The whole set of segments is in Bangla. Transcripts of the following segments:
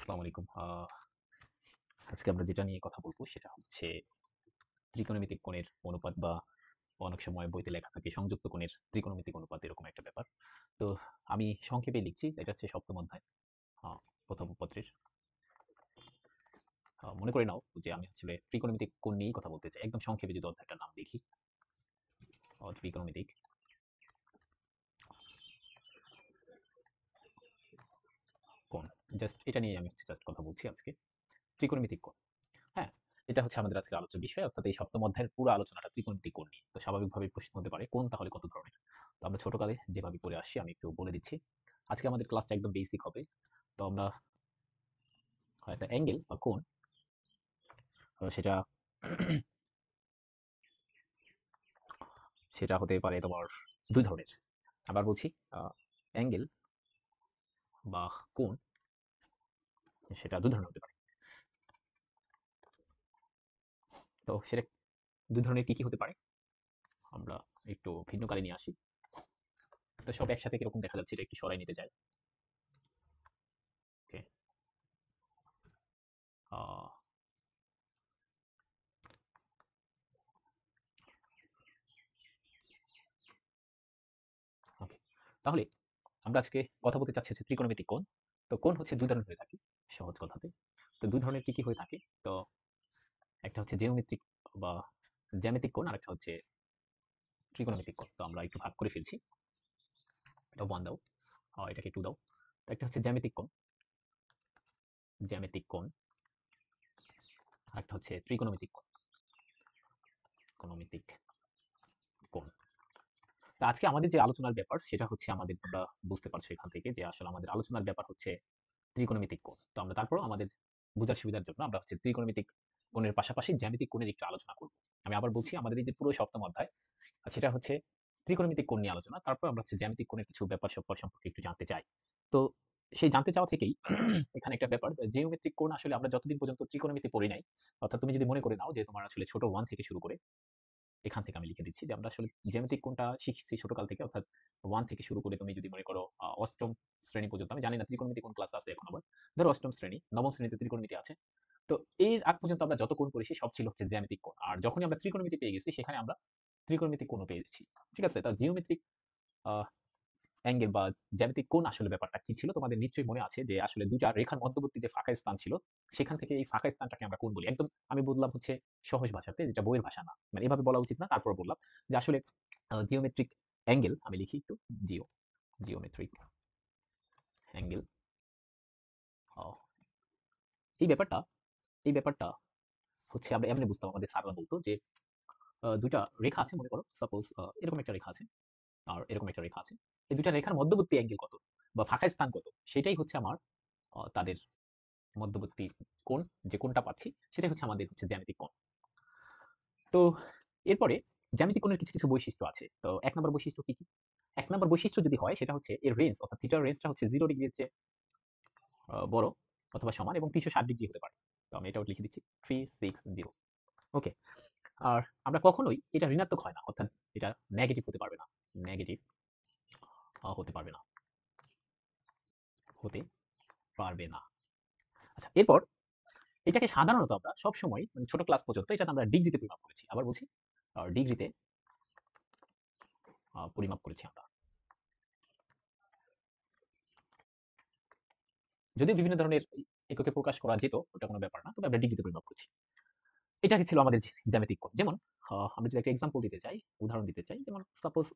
আসসালামু আলাইকুম। আজকে আমরা যেটা নিয়ে কথা বলব সেটা হচ্ছে ত্রিকোণমিতিক কোণের অনুপাত বা অনেক সময় বইতে লেখা থাকে সংযুক্ত কোণের ত্রিকোণমিতিক অনুপাত এরকম একটা ব্যাপার। তো আমি সংক্ষেপে লিখছি। এটা হচ্ছে ৭ম অধ্যায়, আ ১ম পত্রের। মনে করে নাও যে আমি আসলে ত্রিকোণমিতিক কোণ নিয়েই কথা বলতে চাই। একদম সংক্ষেপে যদি অধ্যায়টার নাম লিখি, ত্রিকোণমিতিক কোণ। জাস্ট এটা নিয়ে আমি জাস্ট কথা বলছি আজকে। ত্রিকোণমিতিক কোণ। হ্যাঁ, এটা হচ্ছে আমাদের আজকের আলোচ্য বিষয়। অর্থাৎ এই ৭ম অধ্যায়ের পুরো আলোচনাটা ত্রিকোণমিতিক কোণ নিয়ে। তো স্বাভাবিকভাবেই প্রশ্ন হতে পারে কোণ তাহলে কত ধরনের? তো আমরা ছোটকালে যেভাবে পড়ে আসছি আমি একটু বলে দিচ্ছি। আজকে আমাদের ক্লাসটা একদম বেসিক হবে। তো আমরা একটা অ্যাঙ্গেল বা কোণ, সেটা সেটা হতে পারে তোমার ২ ধরনের। আবার বলছি, আ অ্যাঙ্গেল বা কোণ সেটা ২ ধরনের হতে পারে। তো সেটা ২ ধরনের কি হতে পারে? আমরা একটু ভিন্ন কালে নিয়ে আসি। তো সব একসাথে কিরকম দেখা যাচ্ছে এটা একটু সরাই নিতে চাই। ওকে। আ ওকে। তাহলে আমরা আজকে কথা বলতে চাচ্ছি হচ্ছে ত্রিকোণমিতিক কোণ। তো কোণ হচ্ছে ২ ধরনের হয়ে থাকে, সহজ কথাতে। তো ২ ধরনের কি হয়ে থাকে? তো একটা হচ্ছে জিওমেট্রিক বা জ্যামিতিক কোণ, আরেকটা হচ্ছে ত্রিকোণমিতিক কোণ। তো আমরা একটু ভাগ করে ফেলছি। এটা 1 দাও, এটাকে 2 দাও। তো একটা হচ্ছে জ্যামিতিক কোণ, জ্যামিতিক কোণ, আরেকটা হচ্ছে ত্রিকোণমিতিক কোণ, ত্রিকোণমিতিক কোণ। তো আজকে আমাদের যে আলোচনার ব্যাপার সেটা হচ্ছে আমাদের, তোমরা বুঝতে পারছো এখান থেকে যে আসলে আমাদের আলোচনার ব্যাপার হচ্ছে ত্রিকোণমিতিক কোণ। তো আমরা তারপরেও আমাদের বোঝার সুবিধার জন্য আমরা হচ্ছে ত্রিকোণমিতিক কোণের পাশাপাশি জ্যামিতিক কোণের একটু আলোচনা করব। আমি আবার বলছি, আমাদের এই যে পুরো ৭ম অধ্যায় সেটা হচ্ছে ত্রিকোণমিতিক কোণ নিয়ে আলোচনা। তারপর আমরা হচ্ছে জ্যামিতিক কোণের কিছু ব্যাপার-স্যাপার সম্পর্কে একটু জানতে চাই। তো সেই জানতে চাওয়া থেকেই এখানে একটা ব্যাপার, যে জিওমেট্রিক কোণ আসলে আমরা যতদিন পর্যন্ত ত্রিকোণমিতি পড়ি নাই, অর্থাৎ তুমি যদি মনে করে নাও যে তোমার আসলে ছোট 1 থেকে শুরু করে, এখান থেকে আমি লিখে দিচ্ছি যে আমরা আসলে জ্যামিতিক কোণটা শিখছি ছোটকাল থেকে, অর্থাৎ 1 থেকে শুরু করে তুমি যদি মনে করো ৮ম শ্রেণী পর্যন্ত। আমি জানি না ত্রিকোণমিতি কোন ক্লাস আছে এখন আবার। ধরো ৮ম শ্রেণী, ৯ম শ্রেণীতে ত্রিকোণমিতি আছে। তো এর আগ পর্যন্ত আমরা যত কোণ পড়েছি সব ছিল হচ্ছে জ্যামিতিক কোণ। আর যখনই আমরা ত্রিকোণমিতি পেয়ে গেছি সেখানে আমরা ত্রিকোণমিতিক কোণও পেয়েছি। ঠিক আছে? তা জিওমেট্রিক আ অ্যাঙ্গেল বা জ্যামিতিক কোণ আসলে ব্যাপারটা কি ছিল? তোমাদের নিশ্চয়ই মনে আছে যে আসলে ২ টা রেখার মধ্যবর্তী যে ফাঁকা স্থান ছিল, সেখান থেকে এই ফাঁকা স্থানটাকে আমরা কোণ বলি। একদম আমি বললাম হচ্ছে সহজ ভাষাতে, যেটা বইয়ের ভাষা না। মানে এভাবে বলা উচিত না, তারপরে বললাম যে আসলে জিওমেট্রিক অ্যাঙ্গেল আমি লিখি একটু, জিও, জিওমেট্রিক অ্যাঙ্গেল, অ এই ব্যাপারটা এই ব্যাপারটা হচ্ছে আমরা এমনি বুঝতাম। আমাদের স্যাররা বলত যে ২ টা রেখা আছে মনে করো। সাপোজ এরকম একটা রেখা আছে আর এরকম একটা রেখা আছে। এই ২ টা রেখার মধ্যবর্তী অ্যাঙ্গেল কত বা ফাঁকা স্থান কত, সেটাই হচ্ছে আমার তাদের মধ্যবর্তী কোণ, যে কোণটা পাচ্ছি সেটাই হচ্ছে আমাদের হচ্ছে জ্যামিতিক কোণ। তো এরপরে জ্যামিতিক কোণের কিছু বৈশিষ্ট্য আছে। তো ১ নম্বর বৈশিষ্ট্য কি? ১ নম্বর বৈশিষ্ট্য যদি হয় সেটা হচ্ছে এর রেঞ্জ, অর্থাৎ থিটার রেঞ্জটা হচ্ছে 0 ডিগ্রির চেয়ে বড় অথবা সমান এবং ৩৬০ ডিগ্রি হতে পারে। তো আমি এটাও লিখে দিচ্ছি 360। ওকে। আর আমরা কখনোই এটা ঋণাত্মক হয় না, অর্থাৎ এটা নেগেটিভ হতে পারবে না। নেগেটিভ হতে পারবে না, হতে পারবে না। আচ্ছা, এরপর এটাকে সাধারণত আমরা সবসময় মানে ছোট ক্লাস পর্যন্ত এটাকে আমরা ডিগ্রিতে পরিমাপ করেছি। আবার বলছি, ডিগ্রিতে পরিমাপ করেছি আমরা। যদিও বিভিন্ন ধরনের এককে প্রকাশ করা যেত, ওটা কোনো ব্যাপার না। তবে আমরা ডিগ্রিতে পরিমাপ করেছি। এটাকে ছিল আমাদের জ্যামিতিক কোণ। যেমন আমরা যদি একটা এক্সাম্পল দিতে চাই, উদাহরণ দিতে চাই, যেমন সাপোজ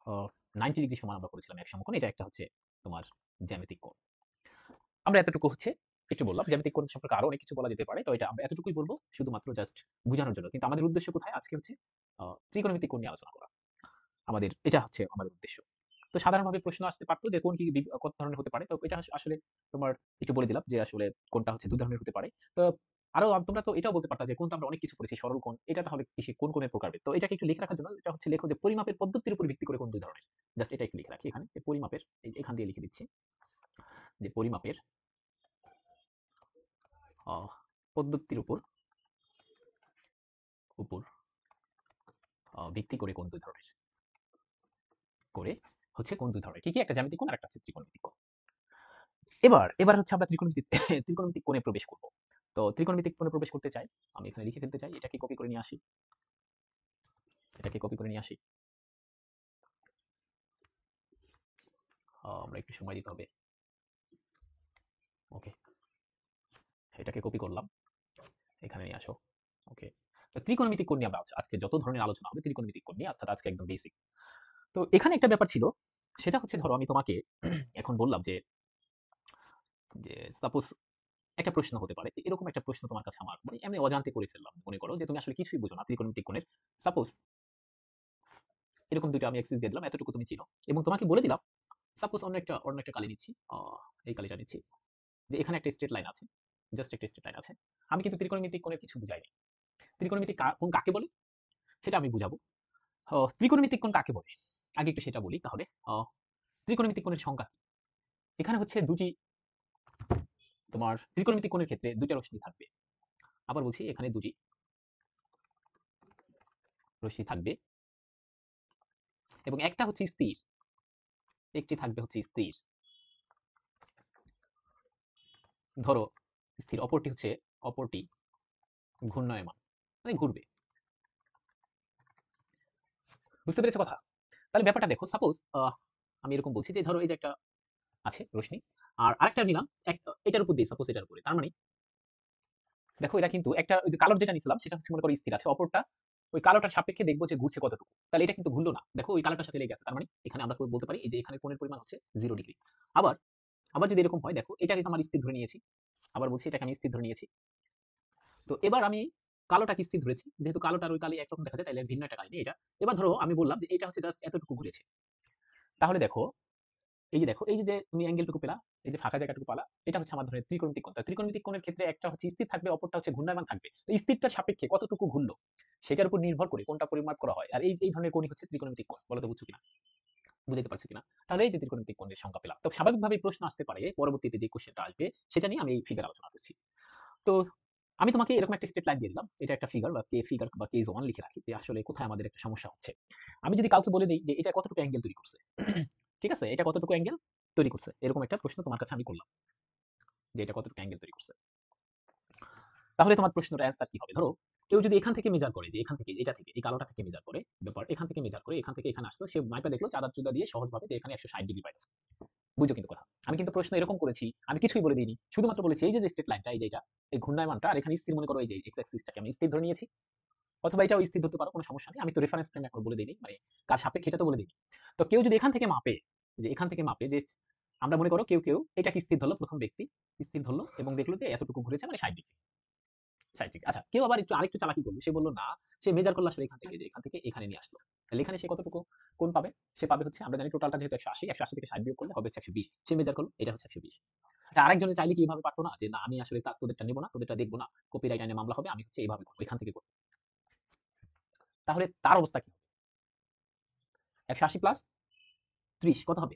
আ 90 ডিগ্রি সমান আমরা করেছিলাম এক সমকোণ। এটা একটা হচ্ছে তোমার জ্যামিতিক কোণ। আমরা এতটুকু হচ্ছে একটু বললাম। জ্যামিতিক কোণ সম্পর্কে আরো অনেক কিছু বলা যেতে পারে। তো এটা আমরা এতটুকুই বলব শুধুমাত্র জাস্ট বুঝানোর জন্য। কিন্তু আমাদের উদ্দেশ্য কোথায়? আজকে হচ্ছে ত্রিকোণমিতিক কোণ নিয়ে আলোচনা করা। এটা হচ্ছে আমাদের উদ্দেশ্য। তো সাধারণভাবে প্রশ্ন আসতে পারত যে কোণ কি কত ধরনের হতে পারে? তো এটা আসলে তোমার একটু বলে দিলাম যে আসলে কোণটা হচ্ছে ২ ধরনের হতে পারে। তো আরো তোমরা তো এটাও বলতে পারতা যে কোণ তো আমরা অনেক কিছু পড়েছি, সরল কোণ। এটা তাহলে কিসে কোন কোণের প্রকারভেদ? তো এটাকে একটু লিখে রাখার জন্য এটা হচ্ছে লেখো যে পরিমাপের পদ্ধতির উপর ভিত্তি করে কোণ ২ ধরনের। জাস্ট এটা একটু লিখে রাখি এখানে, যে পরিমাপের এখান দিয়ে লিখে দিচ্ছি যে পরিমাপের আ পদ্ধতির উপর উপর ভিত্তি করে কোণ ২ ধরনের। করে হচ্ছে কোণ ২ ধরনের। কি? একটা জ্যামিতিক কোণ আর একটা হচ্ছে ত্রিকোণমিতিক কোণ। এবার হচ্ছে আমরা ত্রিকোণমিতিক ত্রিকোণমিতিক কোণে প্রবেশ করব। তো ত্রিকোণমিতিক কোণে প্রবেশ করতে চাই। আমি এখানে লিখে ফেলতে চাই। এটাকে কপি করে নিয়ে আসি। এটাকে কপি করে নিয়ে আসি। আমরা একটু সময় দিতে হবে। ওকে। এটাকে কপি করলাম। এখানে নিয়ে আসো। ওকে। তো ত্রিকোণমিতিক কোণ নিয়ে আমরা আজকে যত ধরনের আলোচনা হবে ত্রিকোণমিতিক কোণ নিয়ে, অর্থাৎ আজকে একদম বেসিক। তো এখানে একটা ব্যাপার ছিল, সেটা হচ্ছে ধরো আমি তোমাকে এখন বললাম যে যে সাপোজ একটা প্রশ্ন হতে পারে যে এরকম একটা প্রশ্ন তোমার কাছে আমার মানে এমনি অজান্তে করে ফেললাম। মনে করো যে তুমি আসলে কিছুই বুঝো না ত্রিকোণমিতিক কোণের। সাপোজ এরকম দুটো আমি অ্যাক্সিস দিয়ে দিলাম, এতটুকু তুমি চিনো এবং তোমাকে বলে দিলাম সাপোজ অন্য একটা কালি নিচ্ছি, এই কালিটা নিচ্ছি, যে এখানে একটা স্ট্রেট লাইন আছে, জাস্ট একটা স্ট্রেট লাইন আছে। আমি কিন্তু ত্রিকোণমিতিক কোণের কিছু বুঝাইনি। ত্রিকোণমিতিক কোণ কাকে বলে সেটা আমি বুঝাবো। ত্রিকোণমিতিক কোণ কাকে বলে আগে একটু সেটা বলি তাহলে। ত্রিকোণমিতিক কোণের সংজ্ঞা কি? এখানে হচ্ছে দুটি, তোমার ত্রিকোণমিতিক কোণের ক্ষেত্রে দুইটা রশ্মি থাকবে। আবার বলছি এখানে দুটি রশ্মি থাকবে এবং একটা হচ্ছে স্থির, একটি থাকবে হচ্ছে স্থির। ধরো স্থির, অপরটি ঘূর্ণায়মান, মানে ঘুরবে। বুঝতে পেরেছো কথা? তাহলে ব্যাপারটা দেখো, সাপোজ আমি এরকম বলছি যে ধরো এই যে একটা আছে রশ্মি, আর আরেকটা নিলাম এটার উপর দিয়ে, সাপোজ এটার উপরে, তার মানে দেখো এটা কিন্তু একটা ওই যে কালোর যেটা নিছিলাম সেটা হচ্ছে মনে করো স্থির আছে, অপরটা ওই কালোটার সাপেক্ষে দেখবো যে ঘুরছে কতটুকু। তাহলে এটা কিন্তু ঘুরলো না, দেখো ওই কালোটার সাথে লেগে আছে, তার মানে এখানে আমরা বলতে পারি এই যে এখানে কোণের পরিমাণ হচ্ছে 0 ডিগ্রি। আবার আবার যদি এরকম হয়, দেখো এটাকে আমার স্থির ধরে নিয়েছি, আবার বলছি এটাকে আমি স্থির ধরে নিয়েছি। তো এবার আমি কালোটাকে স্থির ধরেছি, যেহেতু কালোটার ওই কালি একরকম দেখা যায় তাহলে ভিন্ন একটা কালি নেই এটা। এবার ধরো আমি বললাম যে এটা হচ্ছে জাস্ট এতটুকু ঘুরেছে। তাহলে দেখো এই যে দেখো এই যে তুমি অ্যাঙ্গেলটুকু পেলা, এই যে ফাঁকা জায়গাটুকু পালা, এটা হচ্ছে আমার ধরনের ত্রিকোণমিতিক কোণ। ত্রিকোণমিতিক কোণের ক্ষেত্রে একটা হচ্ছে স্থির থাকবে, অপরটা হচ্ছে ঘূর্ণায়মান থাকবে। তো স্থিরটার সাপেক্ষে কতটুকু ঘুরলো সেটার উপর নির্ভর করে কোনটা পরিমাপ করা হয়। আর এই ধরনের কোণই হচ্ছে ত্রিকোণমিতিক কোণ। বলো তো বুঝছো কিনা, বুঝতে পারছো কিনা? তাহলে এই যে ত্রিকোণমিতিক কোণের সংখ্যা পেলাম। তো স্বাভাবিকভাবে প্রশ্ন আসতে পারে পরবর্তীতে যে কোশ্চেনটা আসবে সেটা নিয়ে আমি এই ফিগার আলোচনা করছি। তো আমি তোমাকে এরকম একটা স্টেট লাইন দিয়ে দিলাম, এটা একটা ফিগার বা ফিগার বা কেস 1 লিখে রাখি যে আসলে কোথায় আমাদের একটা সমস্যা হচ্ছে। আমি যদি কাউকে বলে দেই যে এটা কতটুকু অ্যাঙ্গেল তৈরি করছে, ঠিক আছে, এটা কতটুকু অ্যাঙ্গেল তৈরি করছে, এরকম একটা প্রশ্ন তোমার কাছে আমি করলাম যে এটা কতটুকু অ্যাঙ্গেল তৈরি করছে, তাহলে তোমার প্রশ্নের অ্যান্সার কি হবে? ধরো কেউ যদি এখান থেকে মেজার করে, যে এখান থেকে এটা থেকে এই কালোটা থেকে মেজার করে, ব্যাপার এখান থেকে মেজার করে এখান থেকে এখানে আসতো, সে মাইপা দেখলো চাঁদা চুদা দিয়ে সহজভাবে যে এখানে 160 ডিগ্রি পাইছে। বুঝো কিন্তু কথা, আমি কিন্তু প্রশ্ন এরকম করেছি, আমি কিছুই বলে দিইনি, শুধুমাত্র বলেছি এই যে স্ট্রেট লাইনটা, এই যে এটা এই ঘূর্ণায়মানটা, আর এখানে স্থির মনে করো এই যে এক্স অ্যাক্সিসটাকে আমি স্থির ধরে নিয়েছি, অথবা এটাও স্থির ধরতে পারো, কোনো সমস্যা নেই। আমি তো রেফারেন্স ফ্রেম এখন বলে দিইনি, মানে কার সাপেক্ষে এটা তো বলে দিইনি। তো কেউ যদি এখান থেকে মাপে, যে এখান থেকে মাপে যে আমরা মনে করো কেউ এটাকে স্থির ধরলো, প্রথম ব্যক্তি স্থির ধরলো এবং দেখলো যে এতটুকু ঘুরেছে, মানে 60 ডিগ্রি। 60 ডিগ্রি, আচ্ছা কেউ আবার আরেকটু চালাকি করলো, সে বললো না, সে মেজার করলো আসলে এখান থেকে, যে এখান থেকে এখানে নিয়ে আসলো, তাহলে এখানে সে কতটুকু কোণ পাবে? সে পাবে হচ্ছে, আমরা জানি টোটালটা যেহেতু 180 থেকে 60 বিয়োগ করলে হবে হচ্ছে 120, সে মেজার করলো এটা হচ্ছে 120। আচ্ছা আরেকজনে চাইলে কি এইভাবে পারতো না, যে না আমি আসলে তোদেরটা নেবো না, তোদেরটা দেখবো না, কপিরাইট আইনে মামলা হবে, আমি হচ্ছে এইভাবে করবো, এখান থেকে করবো। তাহলে তার অবস্থা কি হবে? 180 প্লাস 30 কত হবে?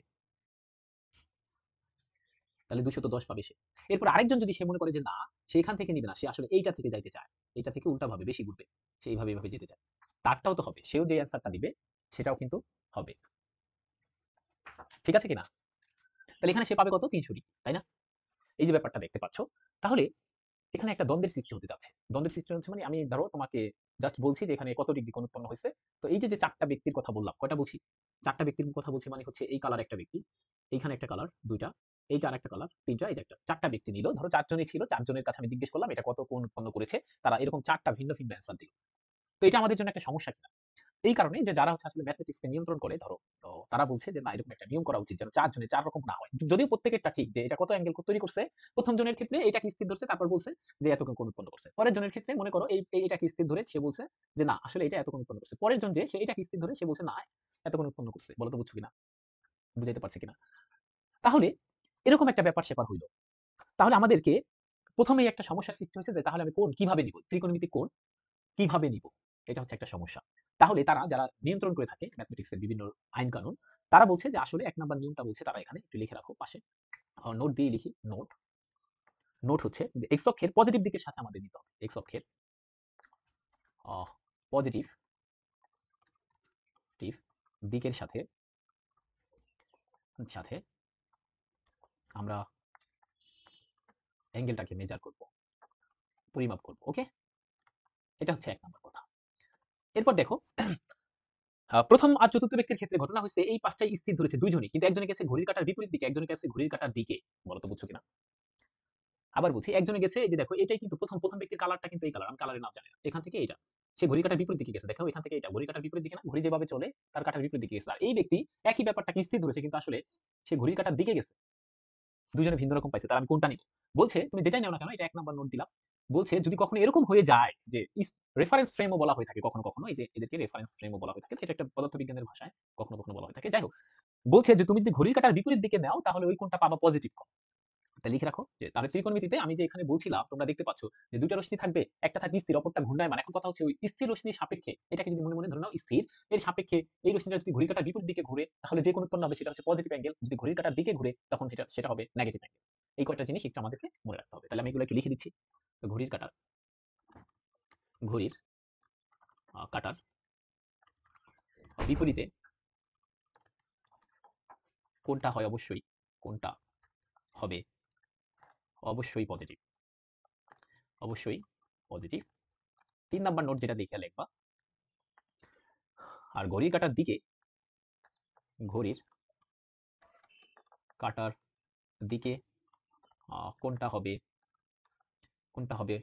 তাহলে 210 পাবে সে। এরপর আরেকজন যদি সে মনে করে যে না, সে এখান থেকে নিবে না, সে আসলে এইটা থেকে যাইতে চায়, এইটা থেকে উল্টা ভাবে বেশি ঘুরবে, সে এইভাবে এইভাবে যেতে চায়, তারটাও তো হবে, সেও যে অ্যান্সারটা দিবে সেটাও কিন্তু হবে। ঠিক আছে কিনা? তাহলে এখানে সে পাবে কত? 300 ডিগ্রি, তাই না? এই যে ব্যাপারটা দেখতে পাচ্ছ, তাহলে এখানে একটা দ্বন্দ্বের সৃষ্টি হতে যাচ্ছে। দ্বন্দ্বের সৃষ্টি হচ্ছে মানে আমি ধরো তোমাকে জাস্ট বলছি যে এখানে কত ডিগ্রি কোণ উৎপন্ন হয়েছে। তো এই যে চারটা ব্যক্তির কথা বললাম, কয়টা বলছি? চারটা ব্যক্তির কথা বলছি, মানে হচ্ছে এই কালার একটা ব্যক্তি, এইখানে একটা কালার দুইটা, এইটা আরেকটা কালার তিনটা, এই যে একটা, চারটা ব্যক্তি নিল, ধরো চারজনই ছিল, চারজনের কাছে আমি জিজ্ঞেস করলাম এটা কত কোণ উৎপন্ন করেছে, তারা এরকম চারটা ভিন্ন ভিন্ন অ্যান্সার দিল। তো এটা আমাদের জন্য একটা সমস্যা কিনা? এই কারণে যে যারা হচ্ছে আসলে ম্যাথমেটিক্সকে নিয়ন্ত্রণ করে, ধরো তো তারা বলছে যে না, এরকম একটা নিয়ম করা উচিত যেন চারজনে চার রকম না হয়, যদিও প্রত্যেকেরটা ঠিক, যে এটা কত অ্যাঙ্গেল তৈরি করছে। প্রথম জনের ক্ষেত্রে এটা কি স্থির ধরছে, তারপর বলছে যে এত কোণ উৎপন্ন করছে। পরের জনের ক্ষেত্রে মনে করো এটা কি স্থির ধরে, সে বলছে যে না আসলে এটা এত কোণ উৎপন্ন করছে। পরের জন যে সে এটা কি স্থির ধরে, সে বলছে না এত কোণ উৎপন্ন করছে। বলো তো বুঝছো কিনা, বুঝাইতে পারছে কিনা? তাহলে এরকম একটা ব্যাপার স্যাপার হইলো। তাহলে আমাদেরকে প্রথমেই একটা সমস্যার সৃষ্টি হয়েছে যে তাহলে আমি কোণ কিভাবে নিব, ত্রিকোণমিতিক কোণ কিভাবে নিব, এটা হচ্ছে একটা সমস্যা। তাহলে তারা যারা নিয়ন্ত্রণ করে থাকে ম্যাথমেটিক্সের বিভিন্ন আইন কানুন, তারা বলছে যে আসলে 1 নাম্বার নিয়মটা বলছে, তারা এখানে একটু লিখে রাখো পাশে, নোট দিয়ে লিখি, নোট। নোট হচ্ছে যে এক্স অক্ষের পজিটিভ দিকের সাথে আমাদের নিতে হবে, এক্স অক্ষের পজিটিভ দিকের সাথে সাথে আমরা অ্যাঙ্গেলটাকে মেজার করব, পরিমাপ করব। ওকে, এটা হচ্ছে 1 নাম্বার কথা। এরপর দেখো, প্রথম আর চতুর্থ ব্যক্তির ক্ষেত্রে ঘটনা হচ্ছে এই পাঁচটাই স্থির ধরেছে দুইজনই, কিন্তু একজনে গেছে ঘড়ির কাঁটার বিপরীত দিকে, একজনে গেছে ঘড়ির কাঁটার দিকে। বলো তো বুঝছো কিনা? আবার বলছি, একজনে গেছে, এই যে দেখো এটাই কিন্তু প্রথম প্রথম ব্যক্তির কালারটা কিন্তু এই কালার, আমি কালারের নাম জানি না, এখান থেকে এটা সে ঘড়ি কাঁটার বিপরীত দিকে গেছে, দেখো এখান থেকে এটা ঘড়ি কাঁটার বিপরীত দিকে না, ঘড়ি যেভাবে চলে তার কাঁটার বিপরীত দিকে গেছে। আর এই ব্যক্তি একই ব্যাপারটাকে স্থির ধরেছে, কিন্তু আসলে সে ঘড়ির কাঁটার দিকে গেছে। দুজনে ভিন্ন রকম পাইছে, তার আমি কোনটা নিব? বলছে তুমি যেটাই নাও না কেন, এটা 1 নাম্বার নোট দিলাম। বলছে যদি কখনো এরকম হয়ে যায় যে রেফারেন্স ফ্রেমও বলা হয়ে থাকে কখনো কখনো, এই যে এদেরকে রেফারেন্স ফ্রেমও বলা হয়ে থাকে, এটা একটা পদার্থবিজ্ঞানের ভাষায় কখনো কখনো বলা হয়ে থাকে। যাই হোক, বলছে যে তুমি যদি ঘড়ির কাঁটার বিপরীত দিকে নাও তাহলে ওই কোণটা পাবা পজিটিভ কোণ। তা লিখে রাখো যে তাহলে ত্রিকোণমিতিতে আমি যে এখানে বলছিলাম, তোমরা দেখতে পাচ্ছ যে দুইটা রশ্মি থাকবে, একটা থাকবে স্থির, অপরটা ঘূর্ণায়মান। এখন কথা হচ্ছে ওই স্থির রশ্মির সাপেক্ষে এটাকে যদি মনে মনে ধরে নাও স্থির, এর সাপেক্ষে এই রশ্মিটা যদি ঘড়ির কাঁটার বিপরীত দিকে ঘুরে তাহলে যে কোণ উৎপন্ন হবে সেটা হচ্ছে পজিটিভ অ্যাঙ্গেল, যদি ঘড়ির কাঁটার দিকে ঘুরে তখন সেটা হবে নেগেটিভ অ্যাঙ্গেল। এই কয়টা জিনিস একটু আমাদেরকে মনে রাখতে হবে। তাহলে আমি এগুলো একটু লিখে দিচ্ছি। তো ঘড়ির কাঁটার বিপরীতে কোনটা হয়, কোনটা হবে অবশ্যই পজিটিভ, অবশ্যই পজিটিভ। 3 নাম্বার নোট যেটা দেখে লিখবা, আর ঘড়ির কাঁটার দিকে কোনটা হবে, কোনটা হবে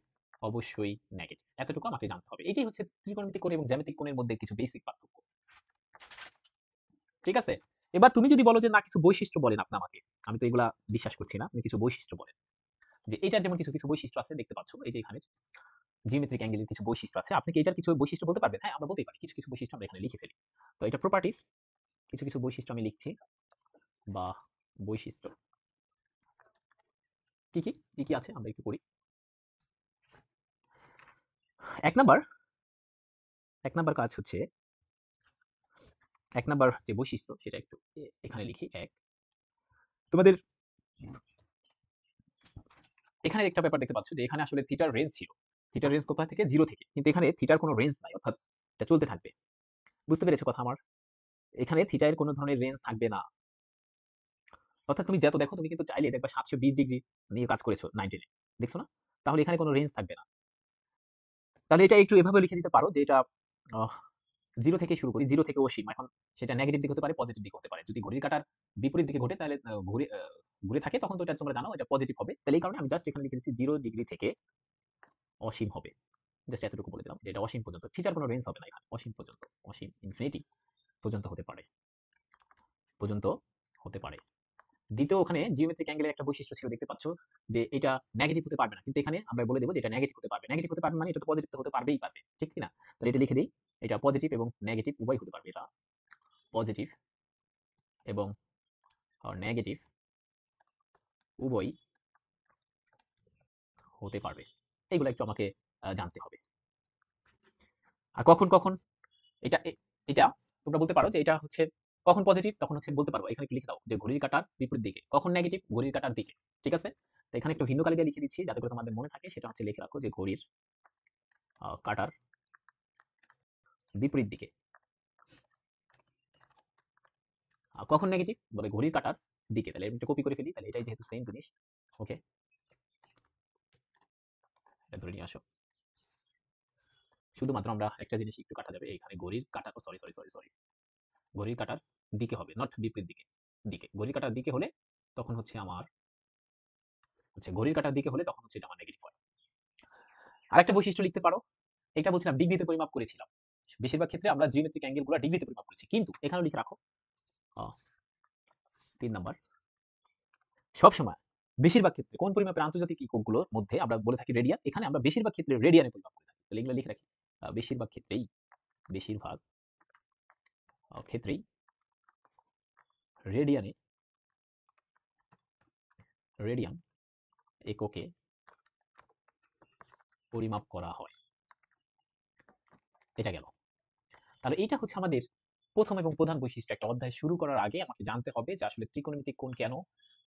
অবশ্যই নেগেটিভ। এতটুকু আমাকে জানতে হবে। এটাই হচ্ছে ত্রিকোণমিতিক কোণ এবং জ্যামিতিক কোণের মধ্যে কিছু বেসিক পার্থক্য। ঠিক আছে? এবার তুমি যদি বলো যে না কিছু বৈশিষ্ট্য বলেন আপনি আমাকে, আমি তো এগুলা বিশ্বাস করছি না, আপনি কিছু বৈশিষ্ট্য বলেন। যে এটার যেমন কিছু কিছু বৈশিষ্ট্য আছে, দেখতে পাচ্ছ এই যে এখানে জিওমেট্রিক অ্যাঙ্গেলের কিছু বৈশিষ্ট্য আছে, আপনি কি এটার কিছু বৈশিষ্ট্য বলতে পারবেন? হ্যাঁ, আমরা বলতেই পারি। কিছু কিছু বৈশিষ্ট্য আমরা এখানে লিখে ফেলি। তো এটা প্রপার্টিজ, কিছু কিছু বৈশিষ্ট্য আমি লিখছি, বা বৈশিষ্ট্য কি কি কি কি আছে আমরা একটু পড়ি। এক নাম্বার এক নাম্বার কাজ হচ্ছে, 1 নাম্বার যে বৈশিষ্ট্য সেটা একটু এখানে লিখি। তোমাদের এখানে একটা ব্যাপার দেখতে পাচ্ছ যে এখানে আসলে থিটার রেঞ্জ ছিল। থিটার রেঞ্জ কোথা থেকে? 0 থেকে। কিন্তু এখানে থিটার কোনো রেঞ্জ নাই, অর্থাৎ এটা চলতে থাকবে। বুঝতে পেরেছো কথা আমার? এখানে থিটা এর কোনো ধরনের রেঞ্জ থাকবে না। অর্থাৎ তুমি যত দেখো, তুমি কিন্তু চাইলে দেখবা 720 ডিগ্রি নিয়ে কাজ করেছো 19 এ, দেখছো না? তাহলে এখানে কোনো রেঞ্জ থাকবে না। তাহলে এটা একটু এভাবে লিখে দিতে পারো যে এটা 0 থেকে শুরু করি, 0 থেকে অসীম। এখন সেটা নেগেটিভ দিক হতে পারে, পজিটিভ দিক হতে পারে। যদি ঘড়ির কাঁটার বিপরীত দিকে ঘটে তাহলে ঘুরে থাকে, তখন তো এটা তোমরা জানো এটা পজিটিভ হবে। তাহলে এই কারণে আমি জাস্ট এখানে লিখে দিচ্ছি 0 ডিগ্রি থেকে অসীম হবে। জাস্ট এতটুকু বলে দিলাম যে এটা অসীম পর্যন্ত। থিটার কোনো রেঞ্জ হবে না এখানে, অসীম পর্যন্ত, অসীম ইনফিনিটি পর্যন্ত হতে পারে, পর্যন্ত হতে পারে। দ্বিতীয়, ওখানে জিওমেট্রিক অ্যাঙ্গেলের একটা বৈশিষ্ট্য ছিল, দেখতে পাচ্ছ যে এটা নেগেটিভ হতে পারবে না, কিন্তু এখানে আমরা বলে দেবো যে এটা নেগেটিভ হতে পারবে। নেগেটিভ হতে পারবে মানে এটা তো পজিটিভ হতে পারবেই পারবে, ঠিক কি না? তাহলে এটা লিখে দিই, এটা পজিটিভ এবং নেগেটিভ উভয় হতে পারবে। এটা পজিটিভ এবং নেগেটিভ উভয়ই হতে পারবে। এগুলো একটু আমাকে জানতে হবে। আর কখন কখন এটা এটা তোমরা বলতে পারো যে এটা হচ্ছে কখন পজিটিভ, তখন হচ্ছে বলতে পারবো, এখানে একটু লিখে দাও যে ঘড়ির কাঁটার বিপরীত দিকে। কখন নেগেটিভ? ঘড়ির কাঁটার দিকে। ঠিক আছে? তো এখানে একটু ভিন্ন কালি দিয়ে লিখে দিচ্ছি যাতে করে তোমাদের মনে থাকে। সেটা হচ্ছে লিখে রাখো যে ঘড়ির কাঁটার বিপরীত দিকে। কখন নেগেটিভ? বলে ঘড়ির কাঁটার দিকে। তাহলে এটা কপি করে ফেলি, তাহলে এটাই যেহেতু সেম জিনিস। ওকে, এটা ধরে নিয়ে আসো। শুধুমাত্র আমরা একটা জিনিস একটু কাটা যাবে, এখানে ঘড়ির কাঁটার, সরি সরি সরি সরি, ঘড়ির কাঁটার দিকে হবে, নট বিপরীত দিকে। দিকে, ঘড়ির কাঁটার দিকে হলে তখন হচ্ছে আমার ঘড়ির কাঁটার দিকে হলে তখন হচ্ছে এটা আমার নেগেটিভ হয়। আরেকটা বৈশিষ্ট্য লিখতে পারো, এটা বলছিলাম ডিগ্রিতে পরিমাপ করেছিলাম। বেশিরভাগ ক্ষেত্রে আমরা জিওমেট্রিক অ্যাঙ্গেল গুলো ডিগ্রিতে পরিমাপ করেছি, কিন্তু এখানেও লিখে রাখো 3 নাম্বার, সবসময় বেশিরভাগ ক্ষেত্রে কোন পরিমাপের আন্তর্জাতিক এককগুলোর মধ্যে আমরা বলে থাকি রেডিয়ান, এখানে আমরা বেশিরভাগ ক্ষেত্রে রেডিয়ানে পরিমাপ করে থাকি। তাহলে এগুলো লিখে রাখি, বেশিরভাগ ক্ষেত্রেই, বেশিরভাগ ক্ষেত্রেই রেডিয়ানে, রেডিয়ান এককে পরিমাপ করা হয়। এটা গেল। তাহলে এইটা হচ্ছে আমাদের প্রথম এবং প্রধান বৈশিষ্ট্য। একটা অধ্যায় শুরু করার আগে আমাকে জানতে হবে যে আসলে ত্রিকোণমিতিক কোণ কেন।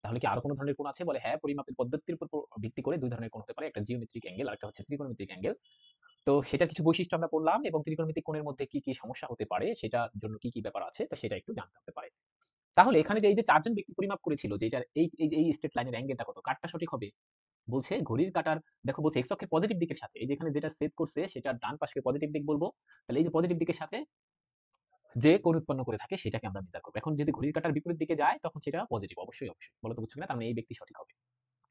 তাহলে কি আরো কোন ধরনের কোণ আছে? বলে হ্যাঁ, পরিমাপের পদ্ধতির উপর ভিত্তি করে 2 ধরনের কোণ হতে পারে, একটা জিওমেট্রিক অ্যাঙ্গেল আর একটা হচ্ছে ত্রিকোণমিতিক অ্যাঙ্গেল। তো সেটার কিছু বৈশিষ্ট্য আমরা পড়লাম, এবং ত্রিকোণমিতিক কোণের মধ্যে কি কি সমস্যা হতে পারে, সেটার জন্য কি কি ব্যাপার আছে, তো সেটা একটু জানতে হতে পারে। তাহলে এখানে যে এই যে 4 জন ব্যক্তি পরিমাপ করেছিল যে এটার এই স্ট্রেট লাইনের অ্যাঙ্গেলটা কত, কারটা সঠিক হবে? বলছে ঘড়ির কাঁটার, দেখো বলছে এক্স অক্ষের পজিটিভ দিকের সাথে, এই যেখানে যেটা সেট করছে সেটা ডান পাশকে পজিটিভ দিক বলবো, তাহলে এই যে পজিটিভ দিকের সাথে যে কোণ উৎপন্ন করে থাকে সেটাকে আমরা মেজার করবো। এখন যদি ঘড়ির কাঁটার বিপরীত দিকে যায় তখন সেটা পজিটিভ, অবশ্যই অবশ্যই, বলো তো বুঝছো কিনা, তার মানে এই ব্যক্তি সঠিক হবে।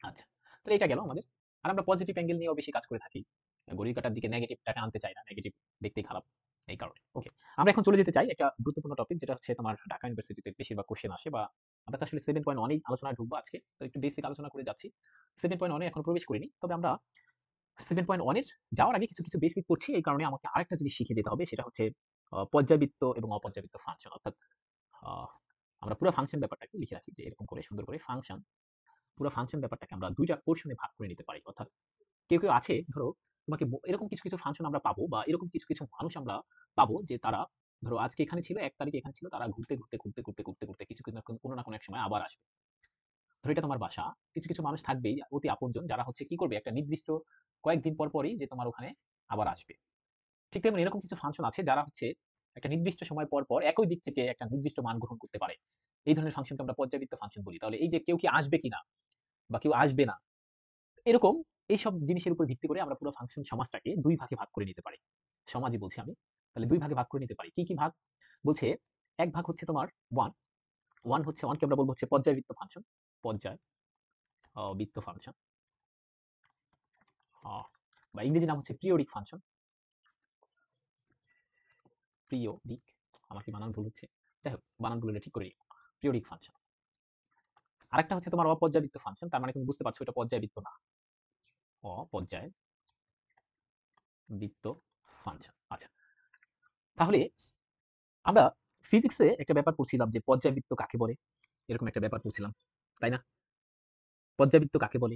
আচ্ছা, তাহলে এটা গেল আমাদের। আর আমরা পজিটিভ অ্যাঙ্গেল নিয়েও বেশি কাজ করে থাকি, ঘড়ির কাঁটার দিকে নেগেটিভটাকে আনতে চাই না, নেগেটিভ দেখতেই খারাপ, এই কারণে। ওকে, আমরা এখন চলে যেতে চাই একটা গুরুত্বপূর্ণ টপিক, যেটা হচ্ছে তোমার ঢাকা ইউনিভার্সিটিতে বেশিরভাগ কোশ্চেন আসে, বা আমরা তো আসলে 7.1 আলোচনায় ঢুকবো আজকে, তো একটু বেসিক আলোচনা করে যাচ্ছি। 7.1 এখনো প্রবেশ করিনি, তবে আমরা 7.1 এর যাওয়ার আগে কিছু কিছু বেসিক পড়ছি, এই কারণে আমাকে আরেকটা জিনিস শিখে যেতে হবে, সেটা হচ্ছে পর্যাবৃত্ত এবং অপর্যাবৃত্ত ফাংশন। অর্থাৎ আহ, আমরা পুরো ফাংশন ব্যাপারটাকে লিখে রাখি যে এরকম করে সুন্দর করে ফাংশন, পুরো ফাংশন ব্যাপারটাকে আমরা দুইটা পোর্শনে ভাগ করে নিতে পারি। অর্থাৎ কেউ কেউ আছে, ধরো তোমাকে এরকম কিছু কিছু ফাংশন আমরা পাবো, বা এরকম কিছু কিছু মানুষ আমরা পাবো যে তারা ধরো আজকে এখানে ছিল, 1 তারিখে এখানে ছিল, তারা ঘুরতে ঘুরতে ঘুরতে ঘুরতে ঘুরতে ঘুরতে কিছু কোনো না কোনো এক সময় আবার আসবে। ধরো এটা তোমার বাসা, কিছু কিছু মানুষ থাকবেই অতি আপনজন, যারা হচ্ছে কি করবে, একটা নির্দিষ্ট কয়েকদিন পর পরই যে তোমার ওখানে আবার আসবে। ঠিক তেমনি এরকম কিছু ফাংশন আছে যারা হচ্ছে একটা নির্দিষ্ট সময় পর পর একই দিক থেকে একটা নির্দিষ্ট মান গ্রহণ করতে পারে। এই ধরনের ফাংশনকে আমরা পর্যাবৃত্ত ফাংশন বলি। তাহলে এই যে কেউ কি আসবে কিনা বা কেউ আসবে না, এরকম এইসব জিনিসের উপর ভিত্তি করে আমরা পুরো ফাংশন সমাজটাকে দুই ভাগে ভাগ করে নিতে পারি। সমাজই বলছি আমি, তাহলে দুই ভাগে ভাগ করে নিতে পারি। কি কি ভাগ? বলছে এক ভাগ হচ্ছে তোমার ওয়ান, ওয়ানকে আমরা বলবো হচ্ছে পর্যায়বৃত্ত ফাংশন, পর্যায়বৃত্ত ফাংশন, বা ইংরেজি নাম হচ্ছে পিরিয়ডিক ফাংশন, পিরিয়ডিক, আমার কি বানান ভুল হচ্ছে, যাই হোক বানান ভুল ঠিক করে পিরিয়ডিক ফাংশন। আরেকটা হচ্ছে তোমার অপর্যাবৃত্ত ফাংশন, তার মানে তুমি বুঝতে পারছো এটা পর্যায়বৃত্ত না, অপর্যায়বৃত্ত ফাংশন। আচ্ছা, তাহলে আমরা ফিজিক্সে একটা ব্যাপার পড়ছিলাম যে পর্যায়বৃত্ত কাকে বলে, এরকম একটা ব্যাপার পড়ছিলাম, তাই না? পর্যাবৃত্ত কাকে বলে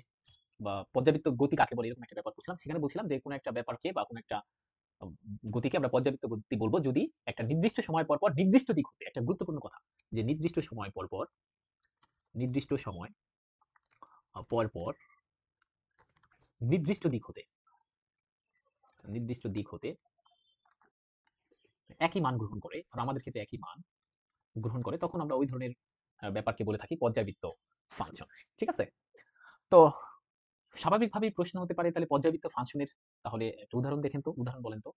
বা পর্যাবৃত্ত গতি কাকে বলে, এরকম একটা ব্যাপার পড়ছিলাম। সেখানে বলছিলাম যে কোনো একটা ব্যাপারকে বা কোনো একটা উম, গতিকে আমরা পর্যাবৃত্ত গতি বলবো যদি একটা নির্দিষ্ট সময় পর পর নির্দিষ্ট দিক হতে, একটা গুরুত্বপূর্ণ কথা, যে নির্দিষ্ট সময় পর পর, নির্দিষ্ট সময় পর পর নির্দিষ্ট দিক হতে, নির্দিষ্ট দিক হতে একই মান গ্রহণ করে, আর আমাদের ক্ষেত্রে একই মান গ্রহণ করে, তখন আমরা ওই ধরনের ব্যাপারকে বলে থাকি পর্যাবৃত্ত ফাংশন। ঠিক আছে? তো স্বাভাবিকভাবেই প্রশ্ন হতে পারে তাহলে পর্যাবৃত্ত ফাংশনের, তাহলে একটা উদাহরণ দেখেন তো, উদাহরণ বলেন তো।